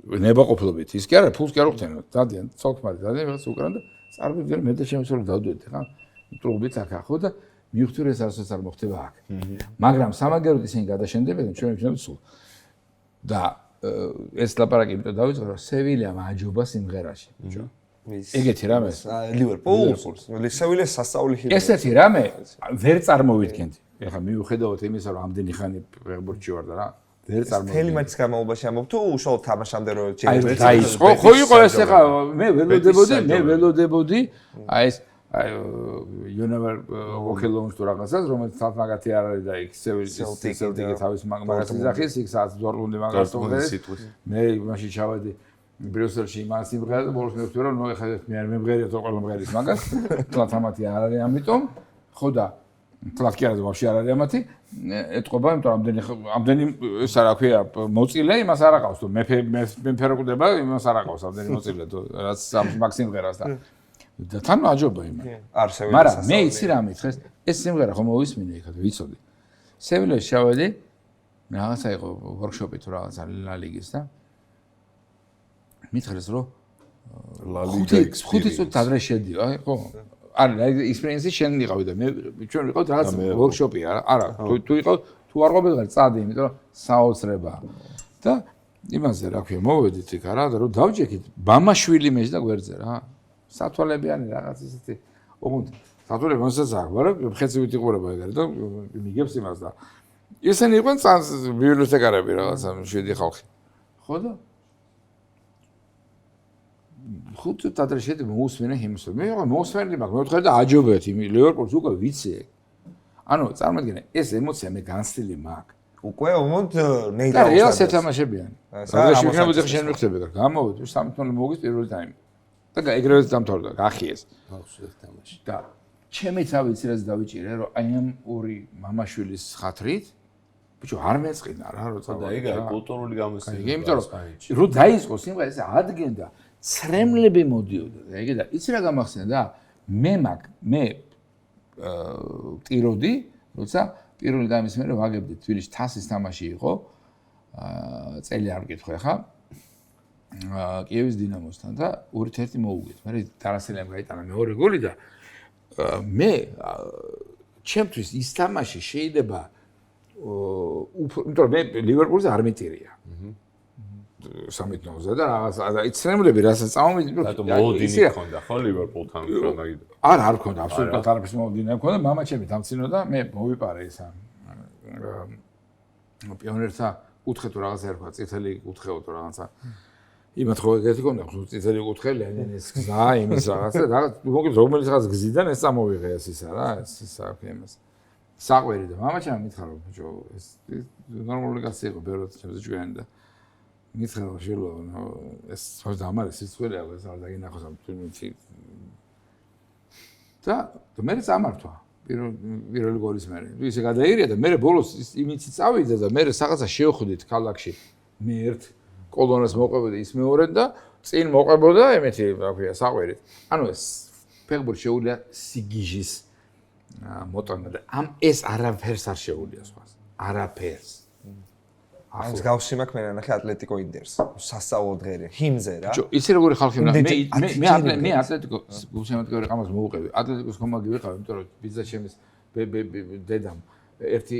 ნებაყოფლობით, ის კი არა, ფულს კი არ უხდენო, დადიან, ცოლქმარი, დადიან, რაღაც უკრან და წარმოვიდგინე მე და ჩემი ძოლი დავდიოდეთ, ხა? ტრუბით აქ ახო და მივხვდი რომ ეს არასოდეს არ მოხდება აქ. მაგრამ სამაგეროდ ისინი გადაშენდებიან, ჩვენ ვიქნებით სულ. და ეს ლაპარაკი იმიტომ დავიწყე, რომ სევილიამ აჯობა სიმღერაში, ბიჭო. ეგეთი რამე?
ლივერპულს. სევილიას სასწაული ჰიტი.
ესეთი რამე ვერ წარმოვიდგენდი. ეხლა მიუხედავად იმისა, რომ ამდენი ხანი ფეხბურთში ვარ და რა, ვერ წარმოვიდგენდი.
მთელი მაჩის განმავლობაში ამბობ თუ უშუალოდ თამაშამდე რომ
აი დაიწყო, ხო იყო ეს ეხლა მე ველოდებოდი, აი ეს you never walk alone თუ რაღაცას, რომელიც თალფაგათი არ არის და იქ სელტიკი თავის მაგას იძახის, იქ სადაც დორტმუნდი მაგას თხოვდეს. მე მაშინ ჩავედი ბრიუსელში იმას იმღერა და ბოლოს მივხვდი რომ ნუ ეხლა მე არ მემღერია თო ყველა მღერის მაგას. თლათ ამათი არ არის ამიტომ, ხო და თლათ კი არა ვაფშე არ არის ამათი. ეთყობა, იმიტომ ამდენი ეს რა ქვია, მოწილე იმას არ აყავს თუ მე ფეროკვდება იმას არ აყავს ამდენი მოწილე თუ რაც მაგ სიმღერას და და თან აჯობა იმან.
არსებობს.
მაგრამ მე იცი რა მითხეს, ეს სიმღერა ხომ მოვისმინე იქ და ვიცოდი. სევილიაში ჩავედი, რაღაცა იყო ვორქშოპი თუ რაღაცა ლა ლიგის და მითხრეს რომ
ლა ლიგა
ხუთი წუთი ადრე შედიო, აი ხო? არა, ექსპერიენსი შენ იყავი და მე ჩვენ ვიყავთ რაღაც ვორქშოპი, არა, თუ იყო თუ არ ყოფილიყარ წადი, იმიტომ რომ საოცრებაა. და იმაზე რა ქვია, მოვედით იქ რა და რომ დავჭექით, ბამაშვილი მეც და გვერდზე რა. სათვალებიანი რაღაც ისეთი ოღონდ სათვალები მასაც აქვს, მაგრამ ხეცივით იყურება ეგრე და მიგებს იმას და ისინი იყვნენ ბიბლიოთეკარები რაღაცა შვიდი ხალხი. ხო და ხუთი ადრე შედი მოусმინე იმას. მე მოусმენდი მაგ მეუთხარი და აჯობეთ იმ ლივერპულს უკვე ვიცი. ანუ წარმოგიდგენე ეს ემოცია მე განსტილი მაქვს.
უკვე ომოდ ნეიტრალს.
და რეალს ეთამაშებიან. რა შეგვიძლია შენ მიხდები რა. გამოვიდი 13 მოგის პირველი ტაიმი. და ეგრევე დამთავრდა, გახიეს.
ბავშვებს თამაში.
და ჩემი თავი ცირას დავიჭირე, რომ აი ამ ორი მამაშვილის ხათრით, ბიჭო, არ მეწყინა რა, როცა
და ეგ არის კულტურული გამოსწორება.
იმიტომ რომ დაიწყო სიმღერა, ესე ადგენდა, ცრემლები მოდიოდა და ეგ და იცი რა გამახსენდა და მე ტიროდი, როცა პირველი დაიმის მერე ვაგებდი თბილისში თასის თამაში იყო, წელი არ მკითხე ხა. კიევის დინამოსთან და 2-1 მოუგეთ. მე ტარასელიამ გაიტანა მეორე გოლი და მე ჩემთვის ის თამაში შეიძლება იმიტომ რომ მე ლივერპულზე არ მეტირია. 3-0-ზე და რაღაცა იცნებლები რასაც წამომიდი,
რატომ მოლოდინი ქონდა ხო ლივერპულთან მაგით?
არ ქონდა, აბსოლუტურად არაფერს მოლოდინი არ ქონდა, მამა ჩემი დამცინო და მე მოვიპარე ისა პიონერთა კუთხე თუ რაღაცა ერქვა, წითელი კუთხეო თუ რაღაცა იმათ ხო ეგეთი ქონდა, წითელი კუთხე, ლენინის გზა, იმის რაღაცა, რაღაც მოგეთ რომელიც რაღაც გზიდან ეს წამოვიღე ეს ისა რა, ეს ისა იმას. საყვერი და მამა ჩემი მითხარ რომ ბიჭო, ეს ნორმალური კაცი იყო, ბევრად ჩემზე ჭვიანი და მითხარ რომ შეიძლება ეს ხო დამარი სიცხველი აქვს, ეს არ დაგინახოს ამ თვინითი. და მე წამართვა პირველი გოლის მერე. ისე გადაირია და მე ბოლოს იმიცი წავიდა და მე რაღაცა შევხვდით ქალაქში. მე ერთ კოლონას მოყვებოდა ის მეორე და წინ მოყვებოდა ემეთი რა ქვია საყვერით. ანუ ეს ფეხბურთი შეუძლია სიგიჟის მოტანა და ამ ეს არაფერს არ შეუძლია სხვას. არაფერს.
ამ გავსი მაქვს მე ნახე ატლეტიკო ინტერს. სასწაულო დღე ჰიმზე რა.
იცი როგორი ხალხი მე ატლეტიკო გულშემატკივარი ყამას მოუყევი. ატლეტიკოს კომანდი ვიყავი, იმიტომ რომ ბიძა ჩემის დედამ ერთი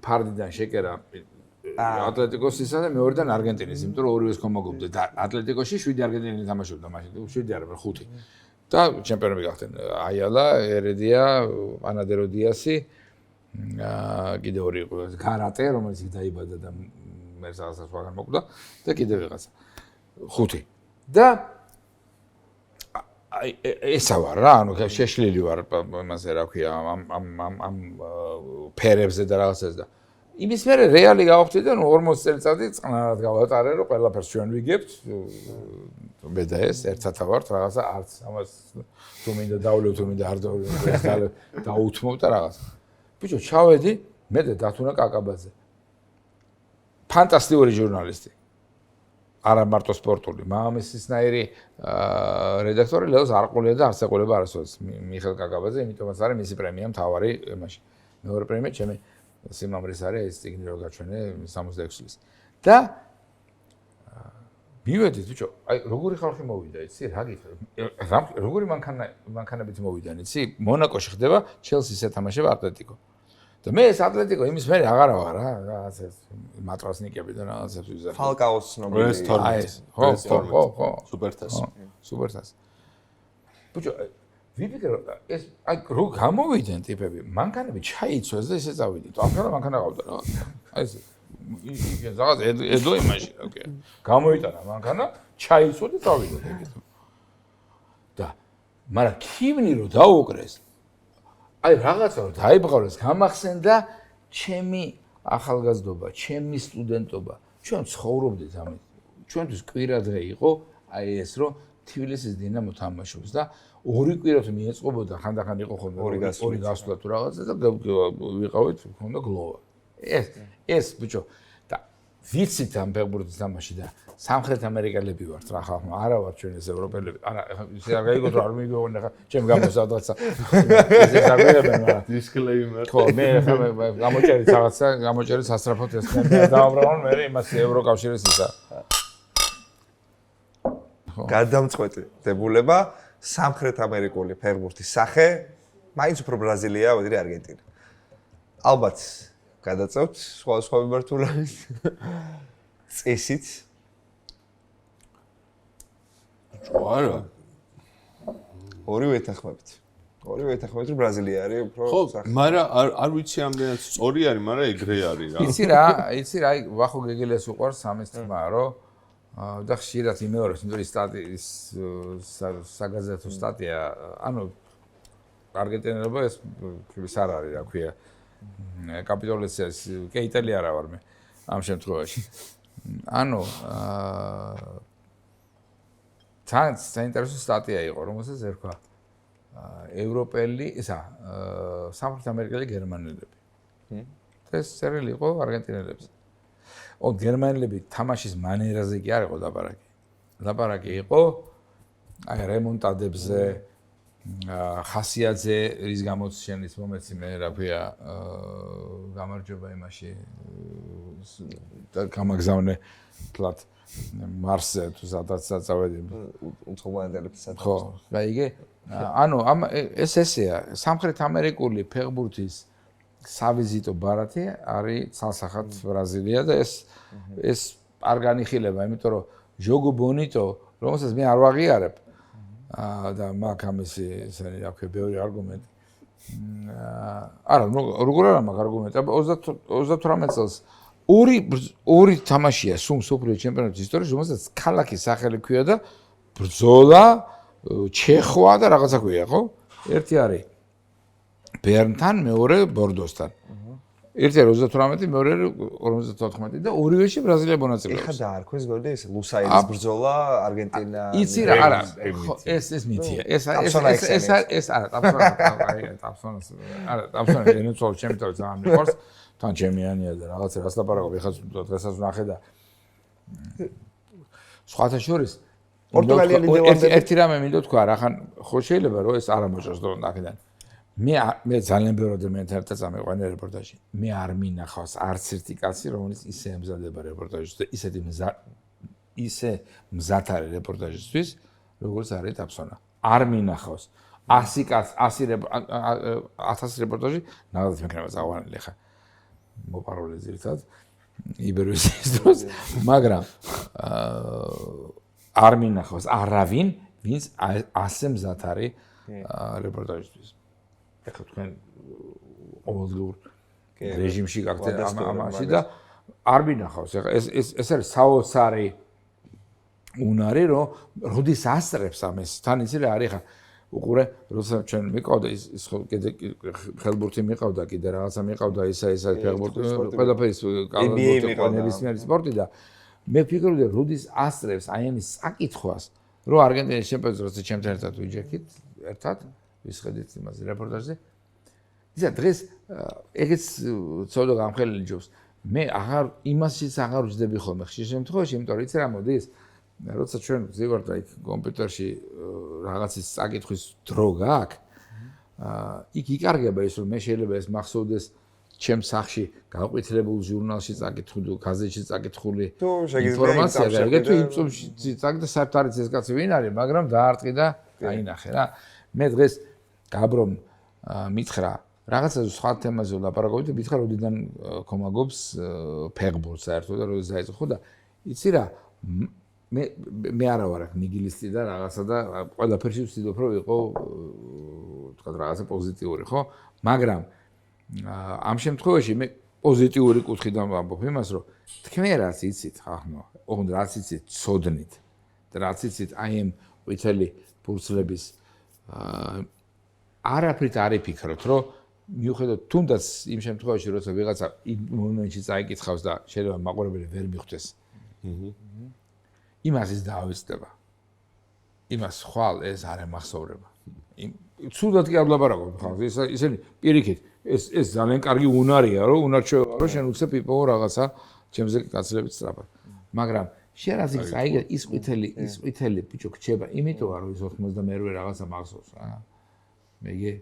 ფარდიდან შეკერა ატლეტიკოსისა და მეორედან არგენტინის, იმიტომ რომ ორივეს ხომაგობდა და ატლეტიკოსში 7 არგენტინელი თამაშობდა მაშინ, 7 არა, 5. და ჩემპიონები გახდნენ. აიალა, ერედია, პანადერო დიასი, კიდე ორი იყო, გარატე, რომელიც დაიბადა და მე რაღაცა სხვაგან მოკვდა და კიდე ვიღაცა. 5. და აი ესა ვარ რა, ანუ შეშლილი ვარ იმაზე რა ქვია, ამ ფერებზე და რაღაცას და იმის მერე რეალი გავხდი და 40 წელიწადი წყნარად გავატარე, რომ ყველაფერს ჩვენ ვიგებთ. მე და ეს ერთად ვართ რაღაცა არც ამას თუ მინდა დავლევ თუ მინდა არ დავლევ დაუთმობ და რაღაცა. ბიჭო, ჩავედი მე და დათუნა კაკაბაძე. ფანტასტიკური ჟურნალისტი. არა მარტო სპორტული, მამამისისნაირი რედაქტორი ლეოს არყოლია და არც ეყოლება არასოდეს მიხელ კაკაბაძე, იმიტომაც არის მისი პრემია მთავარი იმაში. მეორე პრემია ჩემი სიმამრის არის ეს წიგნი რო გაჩვენე 66 წლის. და მივედით ბიჭო, აი როგორი ხალხი მოვიდა, იცი, რა გითხრა? როგორი მანქანებით მოვიდან, იცი? მონაკოში ხდება, ჩელსის ეთამაშება ატლეტიკო. და მე ეს ატლეტიკო იმის მერე აღარა ვარ რა, რაღაც ეს მატრასნიკები და რაღაცებს ვიზარდე.
ფალკაოს ცნობილი.
ხო.
სუპერთასი.
სუპერთასი. ბიჭო, ვიფიქრე რომ ეს აი რო გამოვიდნენ ტიპები, მანქანები ჩაიცვეს და ესე წავიდით. ახლა მანქანა ყავდა რა. აი ეს რაღაც ედო იმაში რა ქვია. გამოიტანა მანქანა, ჩაიცვა და წავიდა ეგეთ. და მაგრამ ქიმნი რო დაუკრეს აი რაღაცა რომ დაიბღავეს, გამახსენდა ჩემი ახალგაზრდობა, ჩემი სტუდენტობა. ჩვენ ცხოვრობდით ამით. ჩვენთვის კვირა დღე იყო აი ეს რომ თბილისის დინამო თამაშობს და ორი კვირა თუ მიეწყობოდა, ხანდახან იყო ხოლმე ორი გასვლა თუ რაღაცა და ვიყავით, ქონდა გლოვა. ეს ბიჭო და ვიცით ამ ფეხბურთის თამაში და სამხრეთ ამერიკელები ვართ რა ხალხო, არა ვართ ჩვენ ეს ევროპელები. არა, ისე არ გაიგოთ რომ არ მიგეუბნე ხა, ჩემ გამოსავდაცა. ესე ზაგერებენ რა.
დისკლეიმერ.
ხო, მე ხა გამოჭერით რაღაცა, გამოჭერით სასწრაფოდ ეს მე დააბრალონ მე იმას ევროკავშირის ისა.
გადამწყვეტი დებულება სამხრეთ ამერიკული ფეხბურთის სახე, მაინც უფრო ბრაზილია, ვიდრე არგენტინა. ალბათ გადაწევთ სხვა მიმართულებით წესით.
არა.
ორივე ეთანხმებით. ორივე ეთანხმებით რომ ბრაზილია არის უფრო
სახე. ხო, მაგრამ არ ვიცი ამდენად სწორი არის, მაგრამ ეგრე არის რა.
იცი რა, აი ვახო გეგელეს უყვარს ამის თქმა, რომ და ხშირად იმეორებს, იმიტომ რომ სტატიის საგაზეთო სტატია, ანუ არგენტინელობა ეს ის არ არის, რა ქვია. კაპიტულაციას კი იტალი არა ვარ მე ამ შემთხვევაში. ანუ თან საინტერესო სტატია იყო, რომელსაც ერქვა ევროპელი, სამხრეთ ამერიკელი გერმანელები. ეს წერილი იყო არგენტინელებს. გერმანელები თამაშის მანერაზე კი არ იყო ლაპარაკი. ლაპარაკი იყო აი რემონტადებზე, ხასიათზე, რის გამოც შენის მომეცი მე რა ქვია, გამარჯობა იმაში და გამაგზავნე თლათ მარსზე თუ სადაც წავედი.
უცხოენდელებს სადაც.
ხო, გაიგე? ანუ ეს ესეა, სამხრეთ ამერიკული ფეხბურთის სავიზიტო ბარათი არის ცალსახად ბრაზილია და ეს არ განიხილება, იმიტომ რომ ჟოგო ბონიტო, რომელსაც მე არ ვაღიარებ და მაქვს ამისი ესენი რა ქვია, ბევრი არგუმენტი. არა, როგორ არა მაქვს არგუმენტი, 38 წელს ორი თამაშია სულ მსოფლიო ჩემპიონატის ისტორიაში, რომელსაც ქალაქის სახელი ქვია და ბრძოლა, ჩეხვა და რაღაცა ქვია, ხო? ერთი არის ბერნთან, მეორე ბორდოსთან. ერთი 38, მეორე 54 და ორივეში ბრაზილია მონაწილეობს.
ეხა დაარქვეს გოლი ეს ლუსაილის ბრძოლა არგენტინა.
იცი რა, არა, ეს მითია. ეს არა, ტაფსონას. არა, ტაფსონას ენუცოლ ჩემთვის ძალიან მიყვარს. თან ჩემიანია და რაღაცა რას ლაპარაკობ, ეხლა დღესაც ვნახე და სხვათა შორის
პორტუგალიელი დევანდები
ერთი რამე მინდა თქვა, რახან ხო შეიძლება რომ ეს არ ამოჭროს დონაკიდან. მე ძალიან ბევრ ადამიანთან ერთად წამიყვანე რეპორტაჟში. მე არ მინახავს არც ერთი კაცი, რომელიც ისე ემზადება რეპორტაჟს და ისე მზად არის რეპორტაჟისთვის, როგორც არის ტაფსონა. არ მინახავს. 100 კაც 1000 რეპორტაჟი ნახეთ მექნება წავალ ხა მოპარული ზირთად იბერიის დროს მაგრამ არ მინახავს არავინ ვინც ასე მზად არის რეპორტაჟისთვის ეხლა თქვენ ყოველდღიურ რეჟიმში გაგდეთ ამაში და არ მინახავს ეხლა ეს არის საოცარი უნარი რომ როდის ასწრებს ამას თან იცი რა არის ხა უყურე როცა ჩვენ მიყავდა ის კიდე ხელბურთი მიყავდა კიდე რაღაცა მიყავდა ისა ფეხბურთი ყველაფერი ნებისმიერი სპორტი და მე ვფიქრობდი როდის ასწრებს აი ამის საკითხვას რომ არგენტინის ჩემპიონატს როცა ჩემთან ერთად ვიჯექით ერთად ვისხედით იმას რეპორტაჟზე ისა დღეს ეგეც ცოტა გამხელილი ჯობს მე აღარ იმასაც აღარ ვждები ხოლმე ხშირ შემთხვევაში იმიტომ რომ იცი რა მოდის როცა ჩვენ ვზივართ აი კომპიუტერში რაღაცის საკითხვის დრო გაქვს იქ იკარგება ის რომ მე შეიძლება ეს მახსოვდეს ჩემ სახში გაყვითლებულ ჟურნალში წაკითხული გაზეთში წაკითხული ინფორმაცია და ეგეთვე იმ წუთში წაკითხე საერთოდ არის ეს კაცი ვინ არის მაგრამ დაარტყი და აინახე რა მე დღეს გაბრომ მითხრა რაღაცა სხვა თემაზე ვლაპარაკობდი და მითხრა როდიდან კომაგობს ფეხბურთს საერთოდ და როდის დაიწყო და იცი რა მე არა ვარ ნიგილისტი და რაღაცა და ყველაფერში ვცდილობ რომ იყო თქვა რაღაცა პოზიტიური ხო მაგრამ ამ შემთხვევაში მე პოზიტიური კუთხიდან ვამბობ იმას რომ თქვენ რაც იცით ახლა ოღონდ რაც იცით ცოდნით და რაც იცით აი ამ ყვითელი ფურცლების არაფრით არ იფიქროთ რომ მიუხედავად თუნდაც იმ შემთხვევაში როცა ვიღაცა იმ მომენტში წაიკითხავს და შეიძლება მაყურებელი ვერ მიხვდეს იმას ის დაავიწყდება. იმას ხვალ ეს არ ემახსოვრება. ცუდად კი არ ვლაპარაკობ ხალხს. ისინი პირიქით ეს ძალიან კარგი უნარია, რომ უნარჩვევა, რომ შენ უცებ იპოვო რაღაცა ჩემზე კაცლებით სწრაფად. მაგრამ შენ რაც ის აი ის ყვითელი ბიჭო გჭება, იმიტომ რომ ის 98 რაღაცა მახსოვს რა. მეგი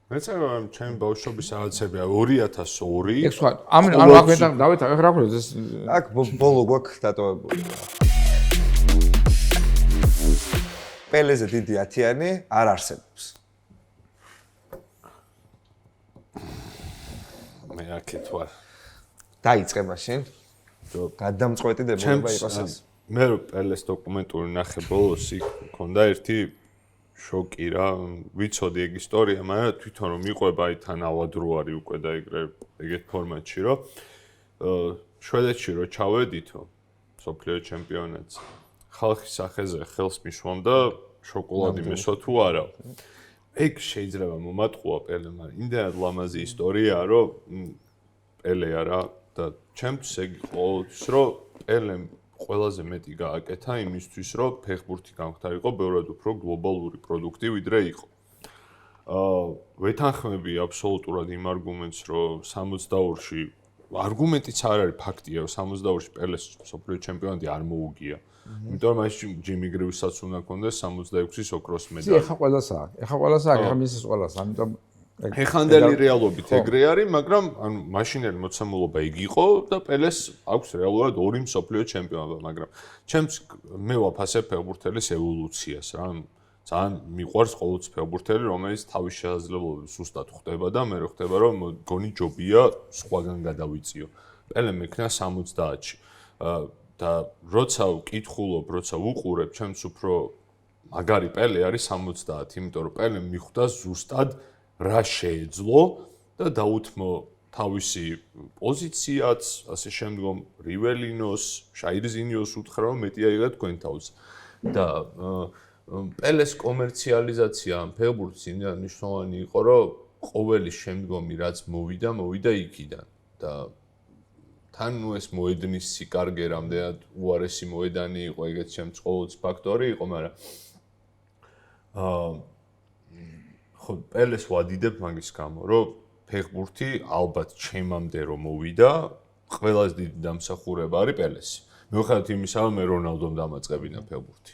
მეც ჩემ ბავშვობის რაღაცებია 2002.
ეგ სხვა. ანუ აქ მეტად დავით ახ რა ქვია ეს
აქ ბოლო გვაქვს დატოვებული. პელეზე დიდი ათიანი არ არსებობს.
მე აქეთ ვარ.
დაიწყე მაშინ. გადამწყვეტი დებულება იყოს ეს.
მე რო პელეს დოკუმენტური ნახე ბოლოს იქ მქონდა ერთი შოკი რა, ვიცოდი ეგ ისტორია, მაგრამ თვითონ რომ მიყვება აი თან ავადრო არის უკვე და ეგეთ ფორმატში რომ შვედეთში რო ჩავედითო სოფლიო ჩემპიონატს ხალხის სახეზე ხელს მისვამდა შოკოლადი მესვა თუ არა. ეგ შეიძლება მომატყუა პელემ, მაგრამ იმდენად ლამაზი ისტორიაა, რომ პელე არა და ჩემთვის ეგ ყოველთვის რომ პელემ ყველაზე მეტი გააკეთა იმისთვის, რომ ფეხბურთი გამختارიყო ბევრად უფრო გლობალური პროდუქტი ვიდრე იყო. ვეთანხმები აბსოლუტურად იმ არგუმენტს, რომ 62-ში არგუმენტიც არ არის ფაქტია, რომ 62-ში პელეს სოფლიო ჩემპიონატი არ მოუგია. იმიტომ რომ მაშინ ჯიმი გრივსაც უნდა ქონდეს 66-ის ოქროს მედალი.
ეხა ყველას აქვს. ეხა მისის ყველას, ამიტომ
ეხანდელი რეალობით ეგრე არის, მაგრამ ანუ მაშინელი მოცემულობა იგ იყო და პელეს აქვს რეალურად 2 მსოფლიო ჩემპიონობა, მაგრამ ჩემს მე ვაფასებ ფეხბურთელის ევოლუციას რა. ძალიან მიყვარს ყოველთვის ფეხბურთელი, რომელიც თავის შესაძლებლობებს ზუსტად ხვდება და მე რო ხვდება რომ გონი ჯობია სხვაგან გადავიწიო. პელე მექნა 70-ში. და როცა ვკითხულობ, როცა ვუყურებ, ჩემს უფრო მაგარი პელე არის 70, იმიტომ რომ პელემ მიხვდა ზუსტად რა შეეძლო და დაუთმო თავისი პოზიციაც, ასე შემდგომ რიველინოს, შაირზინიოს უთხრა რომ მეტი აიღეთ თქვენ თავს. და პელეს კომერციალიზაცია ამ ფეხბურთს იმდან მნიშვნელოვანი იყო, რომ ყოველი შემდგომი რაც მოვიდა იქიდან და თან ნუ ეს მოედნის სიკარგე რამდენად უარესი მოედანი იყო, ეგეც ჩემს ყოველთვის ფაქტორი იყო, მაგრამ ხო პელეს ვადიდებ მაგის გამო, რომ ფეხბურთი ალბათ ჩემამდე რომ მოვიდა, ყველაზე დიდი დამსახურება არის პელესი. მიუხედავად იმისა, რომ მე რონალდომ დამაწყებინა ფეხბურთი.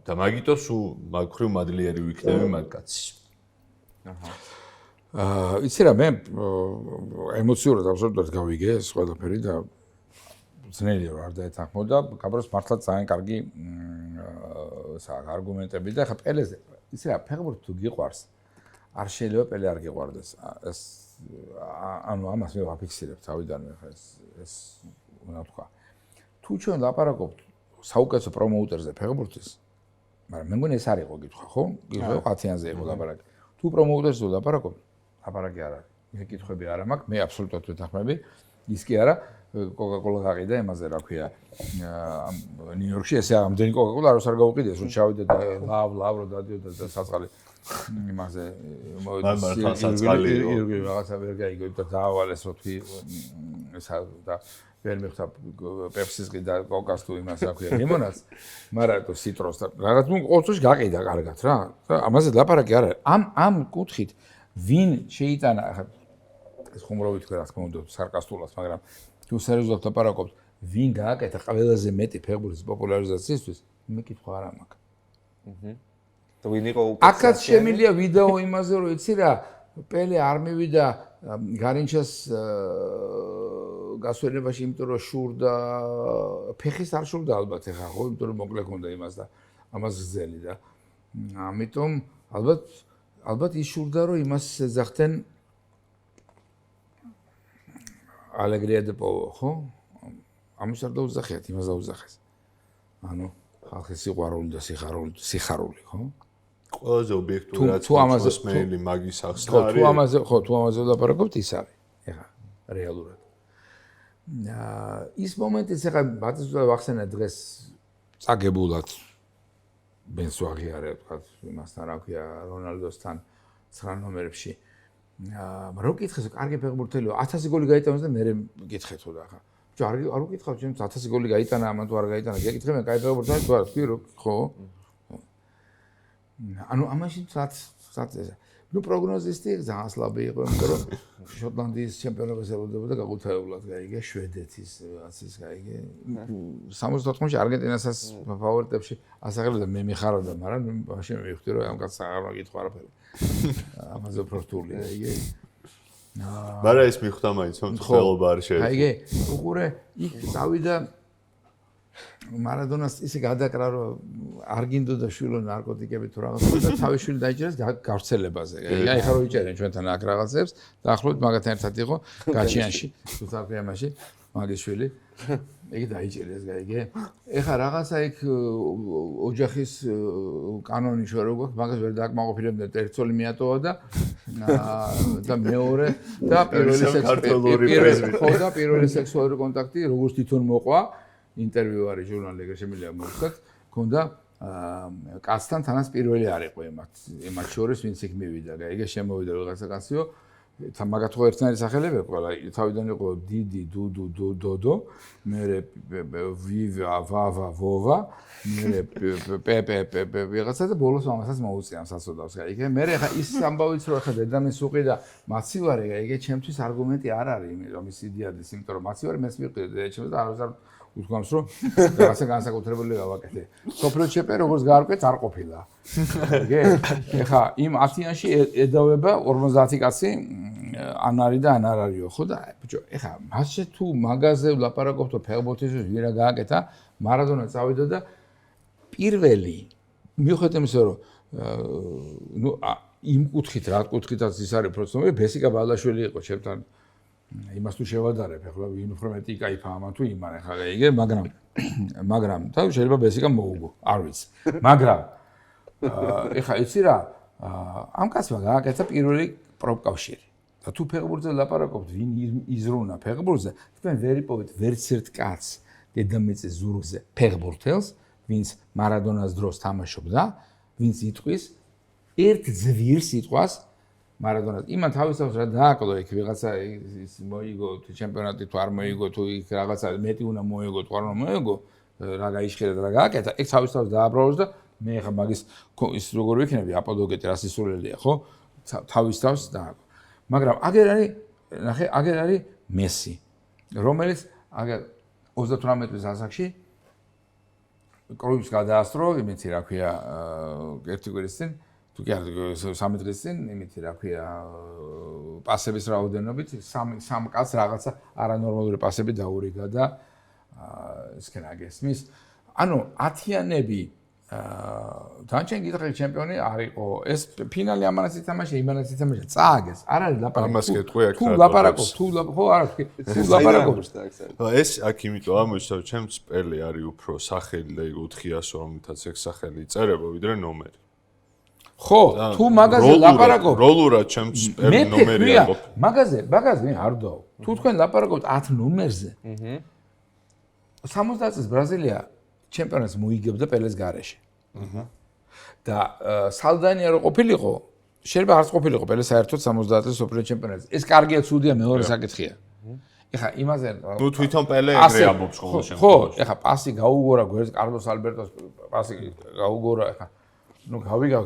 და მაგიტო სულ მაგხრივ მადლიერი ვიქნები მაგკაცი.
იცი რა მე ემოციურად აბსოლუტურად გავიგე ეს ყველაფერი და ძნელია რა არ დაეთანხმო და გაბროს მართლა ძალიან კარგი არგუმენტები და ხა პელეზე იცი რა, ფეხბურთი თუ გიყვარს, არ შეიძლება პელე არ გიყვარდეს. ეს ანუ ამას მე ვაფიქსირებ თავიდანვე ხა ეს უნდა თქვა. თუ ჩვენ ლაპარაკობთ საუკეთესო პრომოუტერზე ფეხბურთის, მაგრამ მე მგონი ეს არ იყო კითხვა, ხო? კითხვა ყათიანზე იყო ლაპარაკი. თუ პრომოუტერზე ლაპარაკობ, ლაპარაკი არ არის. მე კითხვები არ მაქვს, მე აბსოლუტურად ვეთანხმები. ის კი არა, Coca-Cola გაყიდა იმაზე, რა ქვია, ნიუ-იორკში ესე ამდენი Coca-Cola არ გაუყიდეს, რომ ჩავიდა და ლავრო დადიოდა და საწყალი იმაზე რაღაცა ვერ გაიგო და დაავალეს რო თქვი ესა და ვერ მიხდა პეპსის ყიდა კოკას თუ იმას რა ქვია ლიმონადს, მაგრამ თუ ციტროს და რაღაც ნუ ყოველთვის გაყიდა კარგად რა. ამაზე ლაპარაკი არ არის. ამ კუთხით ვინ შეიტანა ახლა ეს ხუმროვი თქვა რა თქმა უნდა სარკასტულად, მაგრამ თუ სერიოზულად ლაპარაკობთ, ვინ გააკეთა ყველაზე მეტი ფეხბურთის პოპულარიზაციისთვის, მე კითხვა არ მაქვს.
და ვინ იყო
აქაც შემილია ვიდეო იმაზე, რომ იცი რა, პელე არ მივიდა გარინჩას გასვენებაში, იმიტომ რომ შურდა ფეხის არ შურდა ალბათ ეხა, ხო, იმიტომ რომ მოკლე ქონდა იმას და ამას გზელი და ამიტომ ალბათ ის შურდა, რომ იმას ეძახდნენ ალეგრია დე პოვო, ხო? ამის არ დაუძახიათ, იმას დაუძახეს. ანუ ხალხის სიყვარული და სიხარული, ხო?
ყველაზე ობიექტურად
თუ ამაზე
მოსმენილი მაგის ახსნა არის.
თუ ამაზე ლაპარაკობთ, ის არის. ეხა რეალურად. ის მომენტიც ეხა ბატონს ვახსენე დღეს წაგებულად ბენს ვაღიარებ, თქვა იმასთან რა ქვია, რონალდოსთან 9 ნომერებში. რო კითხეს, კარგი ფეხბურთელია, 1000 გოლი გაიტანოს და მე მეკითხეთო და ახლა. ბიჭო, არ უკითხავ, ჩემს 1000 გოლი გაიტანა, ამან თუ არ გაიტანა, გეკითხე მე, კაი ფეხბურთელი თუ არა, თქვი რო ხო? ანუ ამაში სად ესა. ნუ პროგნოზისტი ძალიან სლაბი იყო, იმიტომ რომ შოტლანდიის ჩემპიონობას ელოდებოდა გაყუთაებლად, გაიგე, შვედეთის, რაცის გაიგე. 74-ში არგენტინასაც ფავორიტებში ასახელებდა, მე მიხარობდა, მაგრამ მაშინ მივხვდი რომ ამ კაცს აღარ მაკითხვა არაფერი. ამაზე უფრო რთული, გაიგე.
მაგრამ ეს მიხვდა მაინც, რომ ხელობა არ შეიძლება.
გაიგე, უყურე, იქ წავიდა მარადონას ისე გადაკრა რომ არ გინდოდა შვილო ნარკოტიკები თუ რაღაც და თავის შვილი დაიჭერეს გავრცელებაზე. აი ხა რო იჭერენ ჩვენთან აქ რაღაცებს, დაახლოებით მაგათთან ერთად იყო გაჩიანში, თუ საფრიამაში მაგის შვილი. იგი დაიჭერეს, გაიგე. ეხა რაღაცა იქ ოჯახის კანონი შორო გვაქვს, მაგას ვერ დააკმაყოფილებდნენ, ერთ ცოლი მიატოვა და მეორე და პირველი სექსუალური კონტაქტი როგორც თვითონ მოყვა ინტერვიუ არის ჟურნალი ეგრე შემიძლია მოვხსნათ, ქონდა კაცთან თანაც პირველი არ იყო იმათ შორის ვინც იქ მივიდა, გაიგე, შემოვიდა რაღაცა კაციო, მაგათ ხო ერთნაირი სახელები ყველა, თავიდან იყო დიდი, დუდუ, დოდო, მერე ვივა, ვავა, ვოვა, მერე პეპე, რაღაცა და ბოლოს ამასაც მოუწიან საწოდავს, გაიგე. მერე ხა ის ამბავიც რო ხა დედამის უყიდა მაცივარი, გაიგე, ჩემთვის არგუმენტი არ არის, რომ ის იდეადის, იმიტომ რომ მაცივარი მეც მიყიდა დედაჩემს და არავის უთქვამს რომ რაღაცა განსაკუთრებული გავაკეთე. სოფლიო ჩემპიონი როგორც გაარკვეთ არ ყოფილა. გე? ეხა იმ 10-იანში ედავება 50 კაცი ან არის და ან არ არისო, ხო და ბიჭო, ეხა მასშე თუ მაგაზე ლაპარაკობთ ფეხბურთისთვის ვირა გააკეთა, მარადონა წავიდა და პირველი მიუხედავად იმისა, რომ ნუ იმ კუთხით, რა კუთხითაც ის არის პროცესორი, ბესიკა ბალაშვილი იყო ჩემთან იმას თუ შევადარებ, ახლა ვინ უფრო მეტი кайფა ამან თუ იმან, ახლა გაიგე, მაგრამ და შეიძლება ბესიკა მოუგო, არ ვიცი. მაგრამ ეხლა იცი რა, ამ კაცმა გააკეთა პირველი პროფკავშირი. და თუ ფეხბურთზე ლაპარაკობთ, ვინ იზრუნა ფეხბურთზე, თქვენ ვერ იპოვეთ ვერც ერთ კაცს დედამიწის ზურგზე ფეხბურთელს, ვინც მარადონას დროს თამაშობდა, ვინც იტყვის ერთ ძვირ სიტყვას მარადონას. იმან თავისთავად რა დააკლო იქ ვიღაცა ის მოიგო თუ ჩემპიონატი თუ არ მოიგო თუ იქ რაღაცა მეტი უნდა მოიგო თუ არ უნდა მოიგო რა გაიშხირა და რა გააკეთა იქ თავისთავად დააბრალოს და მე ხა მაგის ის როგორ ვიქნები აპოლოგეტი რა სისულელია ხო თავისთავად დააკლო. მაგრამ აგერ არის მესი რომელიც აგერ 38 წლის ასაკში კრუის გადაასწრო იმითი რა ქვია ერთი კვირის წინ თუ კი არ 3 დღის წინ იმითი რა ქვია პასების რაოდენობით სამ კაცს რაღაცა არანორმალური პასები დაურიგა და ისქენა გესმის. ანუ 10-იანები დანჩენ გითხრა ჩემპიონი არ იყო. ეს ფინალი ამანაც ითამაშა, იმანაც ითამაშა, წააგეს. არ არის ლაპარაკი.
ამას გეტყვი აქ
თუ ლაპარაკობ, ხო არა, თუ ლაპარაკობ.
ეს აქ იმიტომ ამოჩნდა, ჩემს პელი არის უფრო სახელი და 400 რომელთაც ეგ სახელი იწერება, ვიდრე ნომერი.
ხო, თუ მაგაზე ლაპარაკობ,
როლურად ჩემს პელი ნომერი არ ყოფილი.
მაგაზე არ დავ. თუ თქვენ ლაპარაკობთ 10 ნომერზე. 70 წელს ბრაზილია ჩემპიონატს მოიგებდა პელეს გარეშე. და სალდანია რო ყოფილიყო, შეიძლება არც ყოფილიყო პელე საერთოდ 70 წელს სოფლიო ჩემპიონატზე. ეს კარგია, ცუდია, მეორე საკითხია. ეხა იმაზე
ნუ თვითონ პელე ეგრე ამბობს ხოლმე შემდგომში.
ხო, ეხა პასი გაუგორა გვერდს კარლოს ალბერტოს პასი გაუგორა ეხა ნუ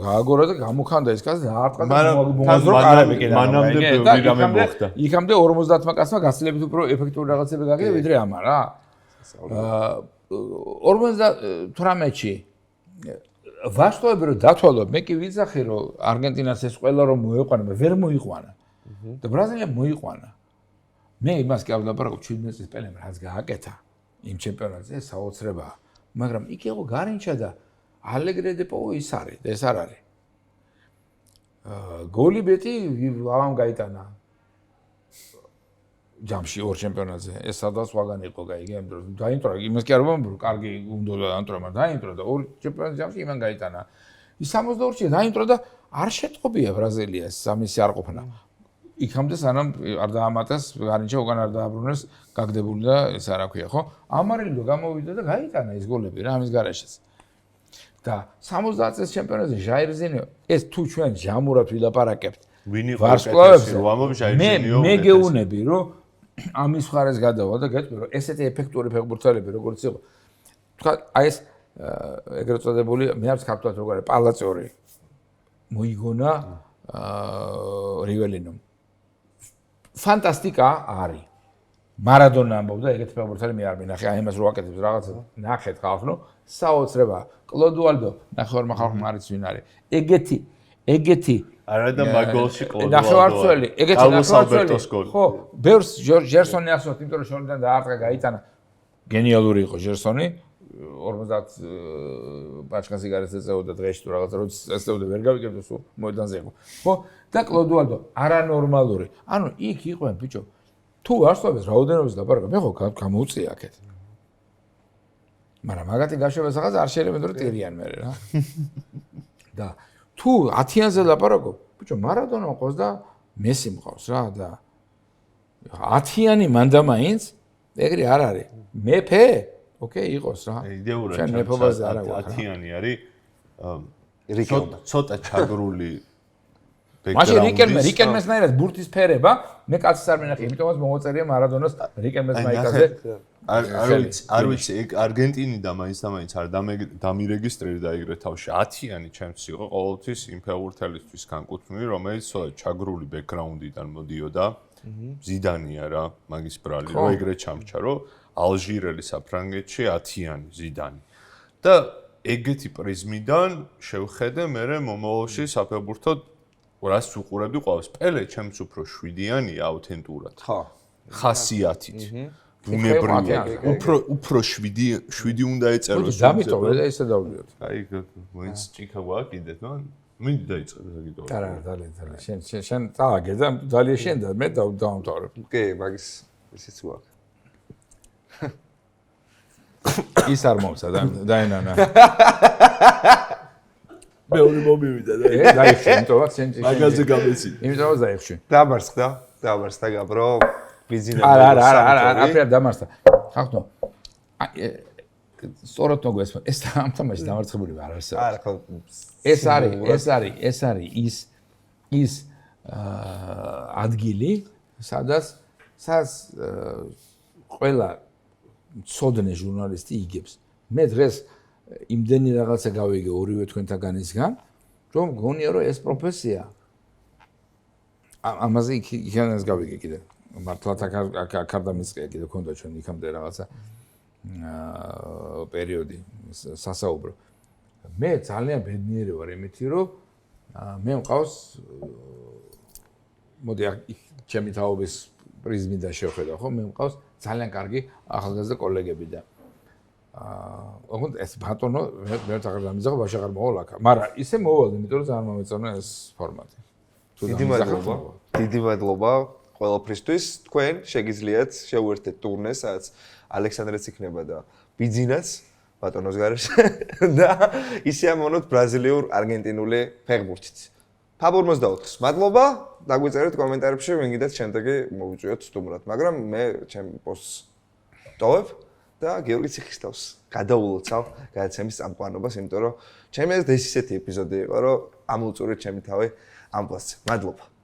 გააგორა და გამოხანდა ეს კაცი დაარტყა და მომაზრო კარები კიდე.
მანამდე ბევრი რამე მოხდა.
იქამდე 50-მა კაცმა გასძლებით უფრო ეფექტური რაღაცები გაგია ვიდრე ამა რა. 58-ში ვარსკვლავები რო დათვალო, მე კი ვიცახი რომ არგენტინას ეს ყველა რომ მოიყვანა, ვერ მოიყვანა. და ბრაზილიამ მოიყვანა. მე იმას კი არ ვლაპარაკობ 17 წლის პელემ რაც გააკეთა იმ ჩემპიონატზე საოცრებაა. მაგრამ იქ იყო გარინჩა და ალეგრე დე პოუ ის არის, ეს არ არის. გოლი ბეტი ამ გაიტანა. ჯამში ორ ჩემპიონატზე ეს სადაც ვაგან იყო გაიგე ამ დროს დაინტრა იმას კი არ ვამბობ კარგი უნდა დაანტრა მაგრამ დაინტრა და ორ ჩემპიონატ ჯამში იმან გაიტანა ის 62-ში დაინტრა და არ შეტყობია ბრაზილიას სამისი არ ყოფნა იქამდე სანამ არ დაამატეს გარინჩა უკან არ დააბრუნეს გაგდებული და ეს არა ქვია ხო ამარილო გამოვიდა და გაიტანა ეს გოლები რა ამის გარეშეც და 70 წელს ჩემპიონატზე ჟაირზინიო ეს თუ ჩვენ ჟამურად ვილაპარაკებთ
ვინ იყო ვარსკვლავებზე რომ ამობ ჟაირზინიო
მე გეუნები რომ ამის ხარეს გადავა და გეტყვი რომ ესეთი ეფექტური ფეხბურთელები როგორც იყო თქვა აი ეს ეგრეთ წოდებული მე არც ქართულად როგორ არის პალაცორი მოიგონა რიველინომ ფანტასტიკა არის მარადონა ამბობდა ეგეთი ფეხბურთელი მე არ მინახე აი იმას რო აკეთებს რაღაცა ნახეთ ხალხო საოცრება კლოდუალდო ნახევარმა ხალხმა არის ვინ არის ეგეთი
არა და მაგოლში კლოდუალდო
ნახევარწველი ეგეთი ნახევარწველი ხო ბევრს ჟერსონი ახსოვთ იმიტომ რომ შორიდან დაარტყა გაიტანა გენიალური იყო ჟერსონი 50 პაჩკა სიგარეტს ეწეოდა დღეში თუ რაღაცა როდის ეწეოდა ვერ გავიგებდი სულ მოედანზე იყო ხო და კლოდუალდო არანორმალური ანუ იქ იყვენ ბიჭო თუ არსებობს რაოდენობის ლაპარაკი მე ხო გამოუწია აქეთ მაგრამ მაგათი გაშვება რაღაც არ შეიძლება რომ ტირიან მე რა და თუ 10-იანზე ლაპარაკობ, ბიჭო, მარადონა ყავს და მესი მყავს რა და 10-იანი მანდამაინც ეგრე არ არის. მეფე, ოკეი, იყოს რა.
იდეურად
ჩვენ მეფობაზე არ აქვს.
10-იანი არის ცოტა ჩაგრული
მაშინ რიკელმესნაირად ბურთის ფერება, მე კაცს არ მინახე, იმიტომაც მომოწერია მარადონას რიკელმესნაირაზე.
არ ვიცი, ეგ არგენტინიდან მაინც არ დამირეგისტრირდა ეგრე თავში 10-იანი ჩემს იყო ყოველთვის იმ ფეხბურთელისთვის განკუთვნილი, რომელიც ჩაგრული ბექგრაუნდიდან მოდიოდა. ზიდანია რა, მაგის ბრალი, რომ ეგრე ჩამჩა, რომ ალჟირელი საფრანგეთში 10-იანი ზიდანი. და ეგეთი პრიზმიდან შევხედე მე მომავალში საფეხბურთოდ რას უყურებდი ყავს. პელე ჩემს უფრო 7-იანია აუთენტურად. ხო. ხასიათით. ბუნებრივად უფრო 7 უნდა ეწეროს.
დამიტოვე და ესე დავდიოთ.
აი, მოიც ჭიქა გვააკიდეთ, ნუ მინდა დაიწყე გაგიდო.
არა, დალე. შენ წააგე და დალე შენ და მე დავამთავრებ.
კი, მაგის ისიც გვაქვს.
ის არ მომცა დაენანა.
მე ორი მომივიდა და
დაიხშე, იმიტომ შენ
მაგაზე გამეცი.
იმიტომ დაიხშე.
დამარცხდა გაბრო.
არა, აფრად დამარცხდა. ხახტო. სწორად მოგესმა, ეს ამ თამაში დამარცხებული არ არსებობს.
არა, ხო.
ეს არის ის ადგილი, სადაც ყველა ცოდნე ჟურნალისტი იგებს. მე დღეს იმდენი რაღაცა გავიგე ორივე თქვენთაგანისგან, რომ გონია რომ ეს პროფესია ამაზე იქანას გავიგე კიდე. მართლაც აქ არ დამიწყია კიდე ქონდა ჩვენ იქამდე რაღაცა პერიოდი სასაუბრო. მე ძალიან ბედნიერი ვარ იმითი, რომ მე მყავს მოდი ჩემი თაობის პრიზმიდან შევხედა, ხო? მე მყავს ძალიან კარგი ახალგაზრდა კოლეგები და ოღონდ ეს ბატონო მე აღარ დამიზაღო ბაში აღარ მოვალ აქ. მაგრამ ისე მოვალ, იმიტომ რომ ძალიან მომეწონა ეს ფორმატი.
დიდი მადლობა ყველაფრისთვის. თქვენ შეგიძლიათ შეუერთდეთ ტურნეს, სადაც ალექსანდრეც იქნება და ბიძინაც ბატონოს გარეშე და ისე ამონოთ ბრაზილიურ არგენტინული ფეხბურთით. Fabur 24. მადლობა, დაგვიწერეთ კომენტარებში, ვინ გიდათ შემდეგი მოვიწვიოთ სტუმრად, მაგრამ მე ჩემ პოსტს ტოვებ და გიორგი ციხისთავს გადაულოცავ გადაცემის წამყვანობას, იმიტომ რომ ჩემი ეს ისეთი ეპიზოდი იყო, რომ ამოვწურეთ ჩემი თავი ამ პოსტზე. მადლობა.